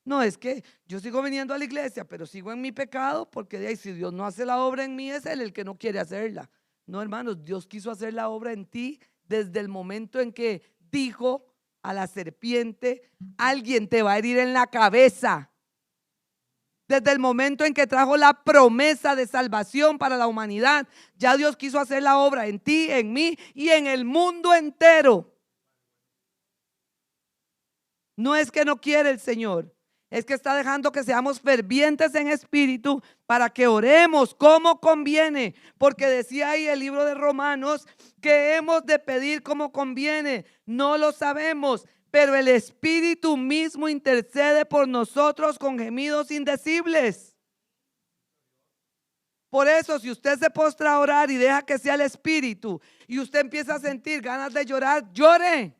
No, es que yo sigo viniendo a la iglesia, pero sigo en mi pecado, porque de ahí si Dios no hace la obra en mí, es Él el que no quiere hacerla. No, hermanos, Dios quiso hacer la obra en ti desde el momento en que dijo a la serpiente, alguien te va a herir en la cabeza. Desde el momento en que trajo la promesa de salvación para la humanidad, ya Dios quiso hacer la obra en ti, en mí y en el mundo entero. No es que no quiere el Señor, es que está dejando que seamos fervientes en espíritu para que oremos como conviene, porque decía ahí el libro de Romanos que hemos de pedir como conviene. No lo sabemos, pero el Espíritu mismo intercede por nosotros con gemidos indecibles. Por eso, si usted se postra a orar y deja que sea el Espíritu y usted empieza a sentir ganas de llorar, llore.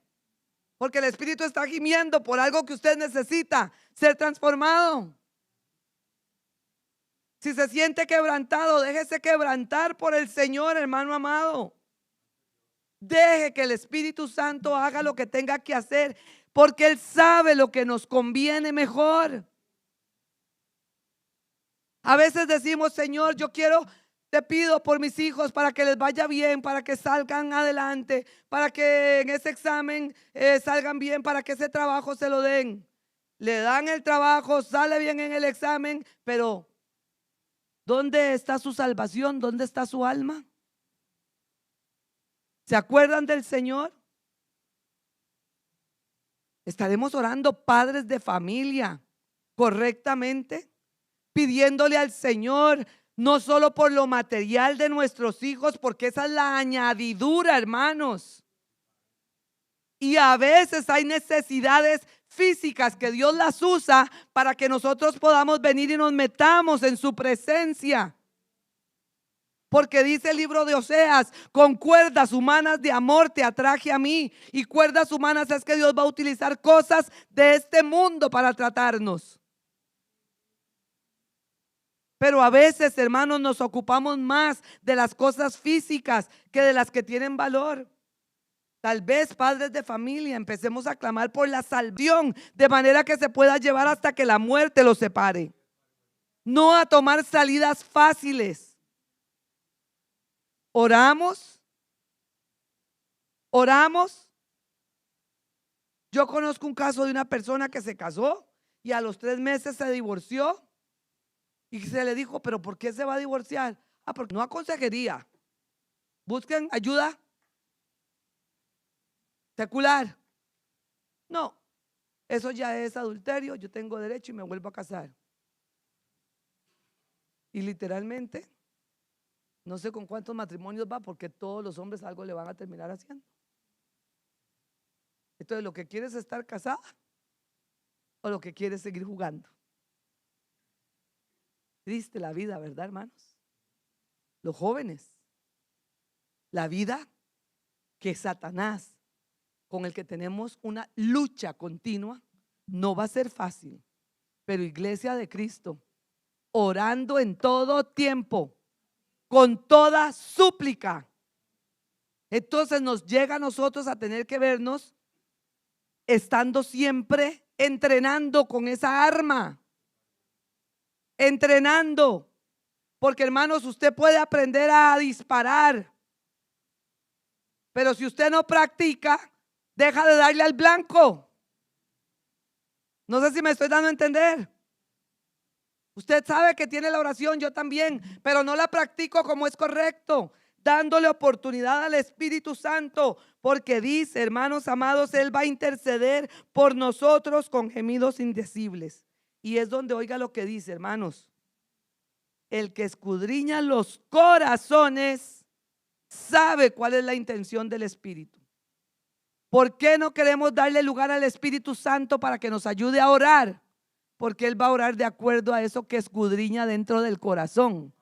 Porque el Espíritu está gimiendo por algo que usted necesita ser transformado. Si se siente quebrantado, déjese quebrantar por el Señor, hermano amado. Deje que el Espíritu Santo haga lo que tenga que hacer, porque Él sabe lo que nos conviene mejor. A veces decimos, Señor, te pido por mis hijos para que les vaya bien, para que salgan adelante, para que en ese examen salgan bien, para que ese trabajo se lo den. Le dan el trabajo, sale bien en el examen, pero ¿dónde está su salvación? ¿Dónde está su alma? ¿Se acuerdan del Señor? ¿Estaremos orando padres de familia correctamente? Pidiéndole al Señor no solo por lo material de nuestros hijos, porque esa es la añadidura, hermanos. Y a veces hay necesidades físicas que Dios las usa para que nosotros podamos venir y nos metamos en su presencia. Porque dice el libro de Oseas, con cuerdas humanas de amor te atraje a mí. Y cuerdas humanas es que Dios va a utilizar cosas de este mundo para tratarnos. Pero a veces, hermanos, nos ocupamos más de las cosas físicas que de las que tienen valor. Tal vez, padres de familia, empecemos a clamar por la salvación, de manera que se pueda llevar hasta que la muerte los separe. No a tomar salidas fáciles. Oramos. Yo conozco un caso de una persona que se casó y a los 3 meses se divorció. Y se le dijo, ¿pero por qué se va a divorciar? Porque no a consejería. Busquen ayuda secular. No, eso ya es adulterio. Yo tengo derecho y me vuelvo a casar. Y literalmente, no sé con cuántos matrimonios va, porque todos los hombres algo le van a terminar haciendo. Entonces, ¿lo que quiere es estar casada o lo que quiere es seguir jugando? Triste la vida, ¿verdad, hermanos? Los jóvenes, la vida que Satanás, con el que tenemos una lucha continua, no va a ser fácil. Pero iglesia de Cristo, orando en todo tiempo, con toda súplica. Entonces nos llega a nosotros a tener que vernos estando siempre entrenando con esa arma. Entrenando, porque hermanos, usted puede aprender a disparar, pero si usted no practica, deja de darle al blanco. No sé si me estoy dando a entender. Usted sabe que tiene la oración, yo también, pero no la practico como es correcto, dándole oportunidad al Espíritu Santo, porque dice, hermanos amados, Él va a interceder por nosotros con gemidos indecibles. Y es donde oiga lo que dice, hermanos. El que escudriña los corazones sabe cuál es la intención del Espíritu. ¿Por qué no queremos darle lugar al Espíritu Santo para que nos ayude a orar? Porque Él va a orar de acuerdo a eso que escudriña dentro del corazón.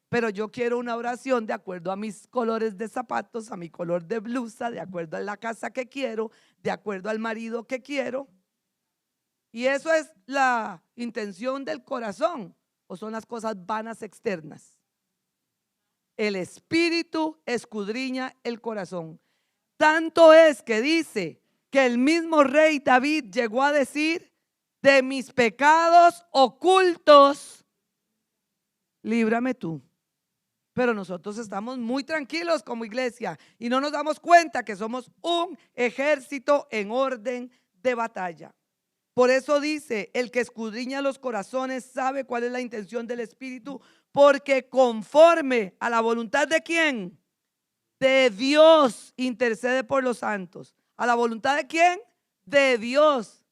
Pero yo quiero una oración de acuerdo a mis colores de zapatos, a mi color de blusa, de acuerdo a la casa que quiero, de acuerdo al marido que quiero. Y eso es la intención del corazón, o son las cosas vanas externas. el Espíritu escudriña el corazón. Tanto es que dice que el mismo rey David llegó a decir: de mis pecados ocultos, líbrame tú. Pero nosotros estamos muy tranquilos como iglesia y no nos damos cuenta que somos un ejército en orden de batalla. Por eso dice: el que escudriña los corazones sabe cuál es la intención del Espíritu, porque conforme a la voluntad de ¿quién? De Dios intercede por los santos. ¿A la voluntad de quién? De Dios.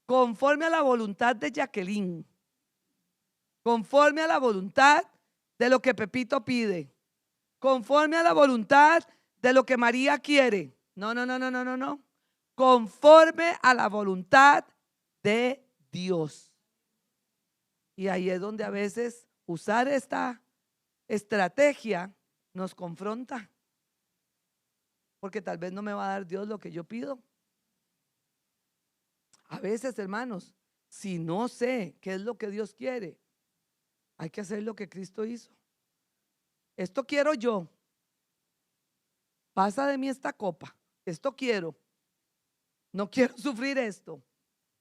Conforme a la voluntad de Jacqueline. Conforme a la voluntad de lo que Pepito pide. Conforme a la voluntad de lo que María quiere. No. Conforme a la voluntad de Dios. Y ahí es donde a veces usar esta estrategia nos confronta. Porque tal vez no me va a dar Dios lo que yo pido. A veces, hermanos, si no sé qué es lo que Dios quiere, hay que hacer lo que Cristo hizo. Esto quiero yo. Pasa de mí esta copa. Esto quiero. No quiero sufrir esto.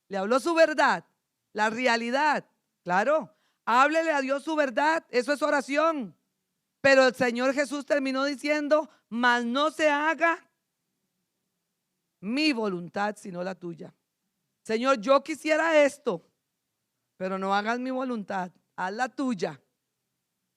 Le habló su verdad, la realidad. Claro, háblele a Dios su verdad. Eso es oración. Pero el Señor Jesús terminó diciendo: mas no se haga mi voluntad sino la tuya. Señor, yo quisiera esto, pero no hagas mi voluntad, haz la tuya.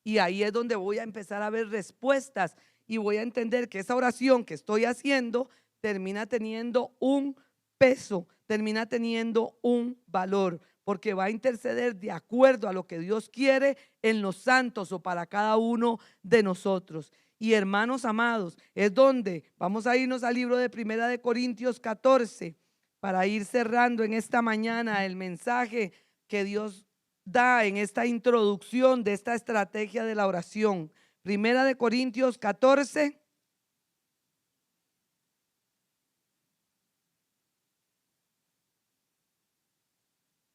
Y ahí es donde voy a empezar a ver respuestas y voy a entender que esa oración que estoy haciendo termina teniendo un peso, termina teniendo un valor, porque va a interceder de acuerdo a lo que Dios quiere en los santos o para cada uno de nosotros. Y hermanos amados, es donde vamos a irnos al libro de Primera de Corintios 14 para ir cerrando en esta mañana el mensaje que Dios da en esta introducción de esta estrategia de la oración. Primera de Corintios 14.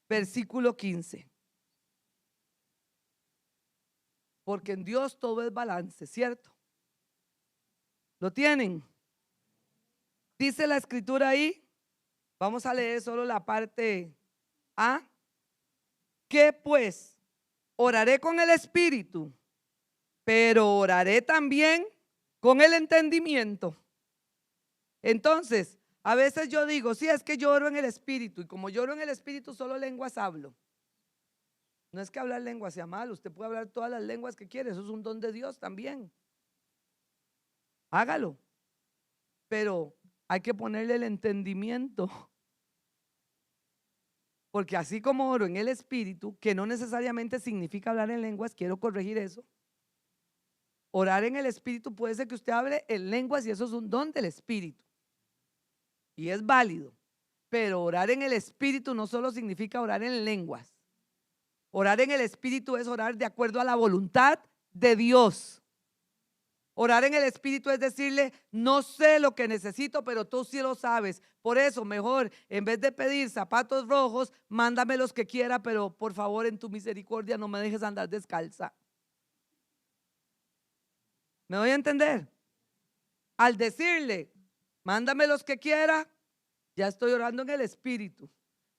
Versículo 15. Porque en Dios todo es balance, ¿cierto? ¿Lo tienen? Dice la escritura ahí. Vamos a leer solo la parte A. Que pues oraré con el espíritu, pero oraré también con el entendimiento. Entonces, a veces yo digo: sí, es que yo oro en el espíritu, y como yo oro en el espíritu, solo lenguas hablo. No es que hablar lenguas sea malo, usted puede hablar todas las lenguas que quiere, eso es un don de Dios también. Hágalo, pero hay que ponerle el entendimiento. Porque así como oro en el espíritu, que no necesariamente significa hablar en lenguas, quiero corregir eso. Orar en el espíritu puede ser que usted hable en lenguas y eso es un don del espíritu. Y es válido. Pero orar en el espíritu no solo significa orar en lenguas. Orar en el espíritu es orar de acuerdo a la voluntad de Dios. Orar en el espíritu es decirle: no sé lo que necesito, pero tú sí lo sabes. Por eso mejor, en vez de pedir zapatos rojos, mándame los que quiera, pero por favor en tu misericordia no me dejes andar descalza. ¿Me doy a entender? Al decirle: mándame los que quiera, ya estoy orando en el espíritu.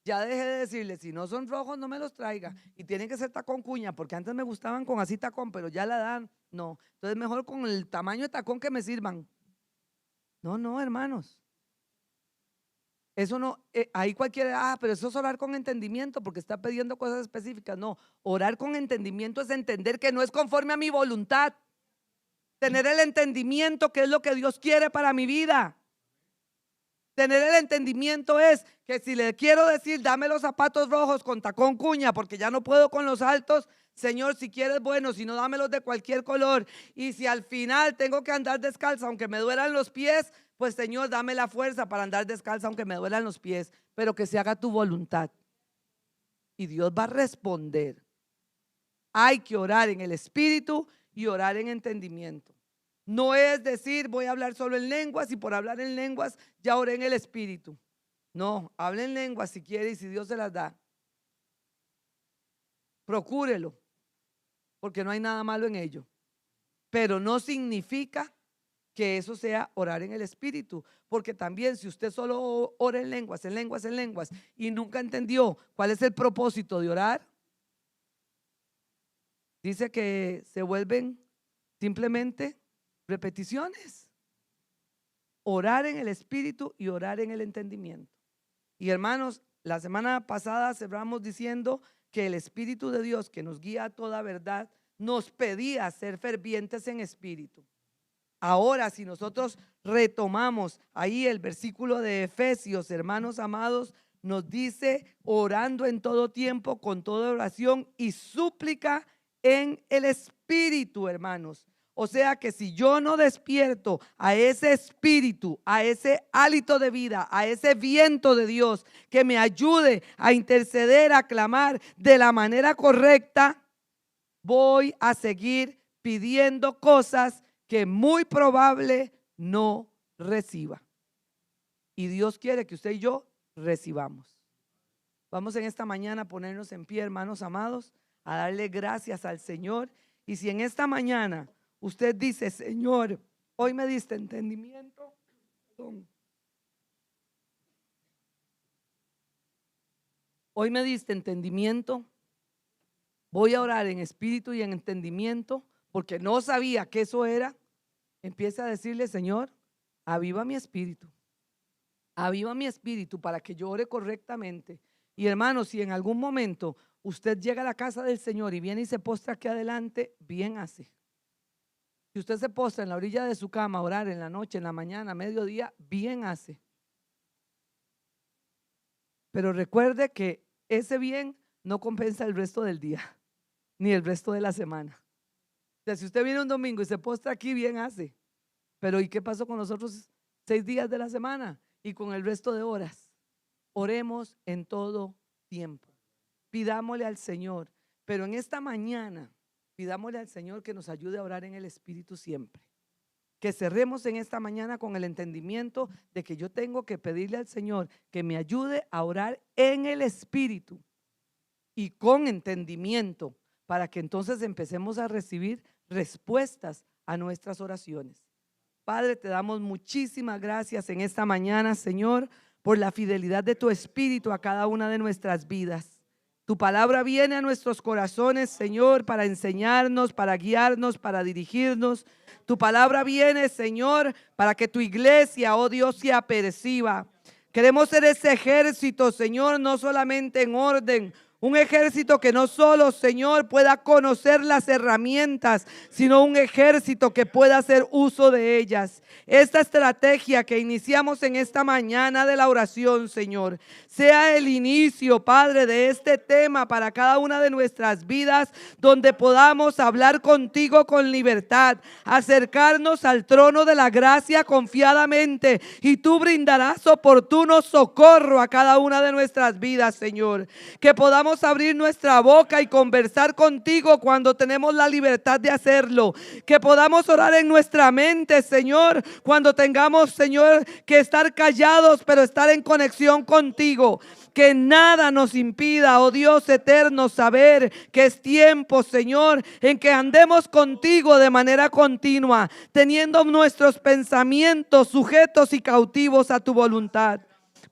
Ya dejé de decirle: si no son rojos no me los traiga, y tienen que ser tacón cuña, porque antes me gustaban con así tacón, pero ya la dan, no. Entonces mejor con el tamaño de tacón que me sirvan. No, hermanos. Eso no, ahí cualquiera, pero eso es orar con entendimiento porque está pidiendo cosas específicas. No, orar con entendimiento es entender que no es conforme a mi voluntad. Tener el entendimiento que es lo que Dios quiere para mi vida. Tener el entendimiento es que si le quiero decir: dame los zapatos rojos con tacón cuña porque ya no puedo con los altos, Señor, si quieres, bueno, si no, dámelos de cualquier color. Y si al final tengo que andar descalza aunque me duelan los pies, pues Señor, dame la fuerza para andar descalza aunque me duelan los pies, pero que se haga tu voluntad. Y Dios va a responder. Hay que orar en el espíritu y orar en entendimiento. No es decir: voy a hablar solo en lenguas y por hablar en lenguas ya oré en el espíritu. No, hable en lenguas si quiere y si Dios se las da. Procúrelo, porque no hay nada malo en ello. pero no significa que eso sea orar en el Espíritu, porque también si usted solo ora en lenguas, y nunca entendió cuál es el propósito de orar, dice que se vuelven simplemente repeticiones. Orar en el Espíritu y orar en el entendimiento. Y hermanos, la semana pasada cerramos diciendo que el Espíritu de Dios, que nos guía a toda verdad, nos pedía ser fervientes en espíritu. Ahora, si nosotros retomamos ahí el versículo de Efesios, hermanos amados, nos dice orando en todo tiempo, con toda oración y súplica en el Espíritu, hermanos. O sea que si yo no despierto a ese espíritu, a ese hálito de vida, a ese viento de Dios que me ayude a interceder, a clamar de la manera correcta, voy a seguir pidiendo cosas que muy probable no reciba. Y Dios quiere que usted y yo recibamos. Vamos en esta mañana a ponernos en pie, hermanos amados, a darle gracias al Señor. Y si en esta mañana usted dice: Señor, hoy me diste entendimiento, hoy me diste entendimiento, voy a orar en espíritu y en entendimiento, porque no sabía que eso era. Empieza a decirle: Señor, aviva mi espíritu para que yo ore correctamente. Y hermanos, si en algún momento usted llega a la casa del Señor y viene y se postra aquí adelante, bien hace. Si usted se postra en la orilla de su cama a orar en la noche, en la mañana, a mediodía, bien hace. Pero recuerde que ese bien no compensa el resto del día, ni el resto de la semana. O sea, si usted viene un domingo y se postra aquí, bien hace. Pero ¿y qué pasó con los otros 6 días de la semana? Y con el resto de horas. Oremos en todo tiempo. Pidámosle al Señor. Pero en esta mañana, pidámosle al Señor que nos ayude a orar en el Espíritu siempre. Que cerremos en esta mañana con el entendimiento de que yo tengo que pedirle al Señor que me ayude a orar en el Espíritu y con entendimiento, para que entonces empecemos a recibir respuestas a nuestras oraciones. Padre, te damos muchísimas gracias en esta mañana, Señor, por la fidelidad de tu Espíritu a cada una de nuestras vidas. Tu palabra viene a nuestros corazones, Señor, para enseñarnos, para guiarnos, para dirigirnos. Tu palabra viene, Señor, para que tu iglesia, oh Dios, se aperciba. Queremos ser ese ejército, Señor, no solamente en orden. Un ejército que no solo, Señor, pueda conocer las herramientas, sino un ejército que pueda hacer uso de ellas. Esta estrategia que iniciamos en esta mañana de la oración, Señor, sea el inicio, Padre, de este tema para cada una de nuestras vidas, donde podamos hablar contigo con libertad, acercarnos al trono de la gracia confiadamente, y tú brindarás oportuno socorro a cada una de nuestras vidas, Señor. Que podamos abrir nuestra boca y conversar contigo cuando tenemos la libertad de hacerlo. Que podamos orar en nuestra mente, Señor, cuando tengamos, Señor, que estar callados, pero estar en conexión contigo. Que nada nos impida, oh Dios eterno, saber que es tiempo, Señor, en que andemos contigo de manera continua, teniendo nuestros pensamientos sujetos y cautivos a tu voluntad.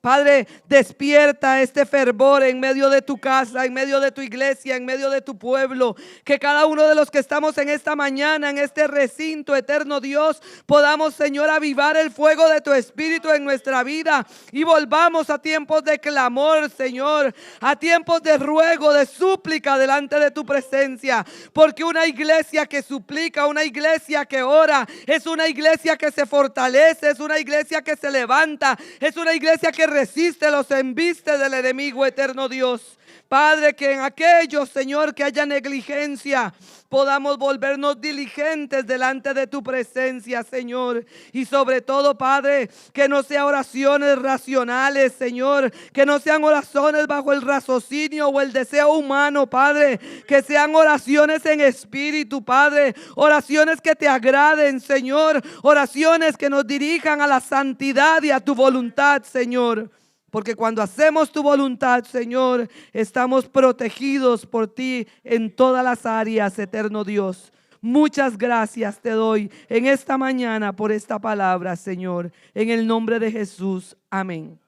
Padre, despierta este fervor en medio de tu casa, en medio de tu iglesia, en medio de tu pueblo. Que cada uno de los que estamos en esta mañana, en este recinto, eterno Dios, podamos, Señor, avivar el fuego de tu Espíritu en nuestra vida y volvamos a tiempos de clamor, Señor, a tiempos de ruego, de súplica delante de tu presencia. Porque una iglesia que suplica, una iglesia que ora, es una iglesia que se fortalece, es una iglesia que se levanta, es una iglesia que resiste los embistes del enemigo, eterno Dios. Padre, que en aquellos, Señor, que haya negligencia, podamos volvernos diligentes delante de tu presencia, Señor. Y sobre todo, Padre, que no sean oraciones racionales, Señor, que no sean oraciones bajo el raciocinio o el deseo humano, Padre, que sean oraciones en espíritu, Padre, oraciones que te agraden, Señor, oraciones que nos dirijan a la santidad y a tu voluntad, Señor. Porque cuando hacemos tu voluntad, Señor, estamos protegidos por ti en todas las áreas, eterno Dios. Muchas gracias te doy en esta mañana por esta palabra, Señor. En el nombre de Jesús. Amén.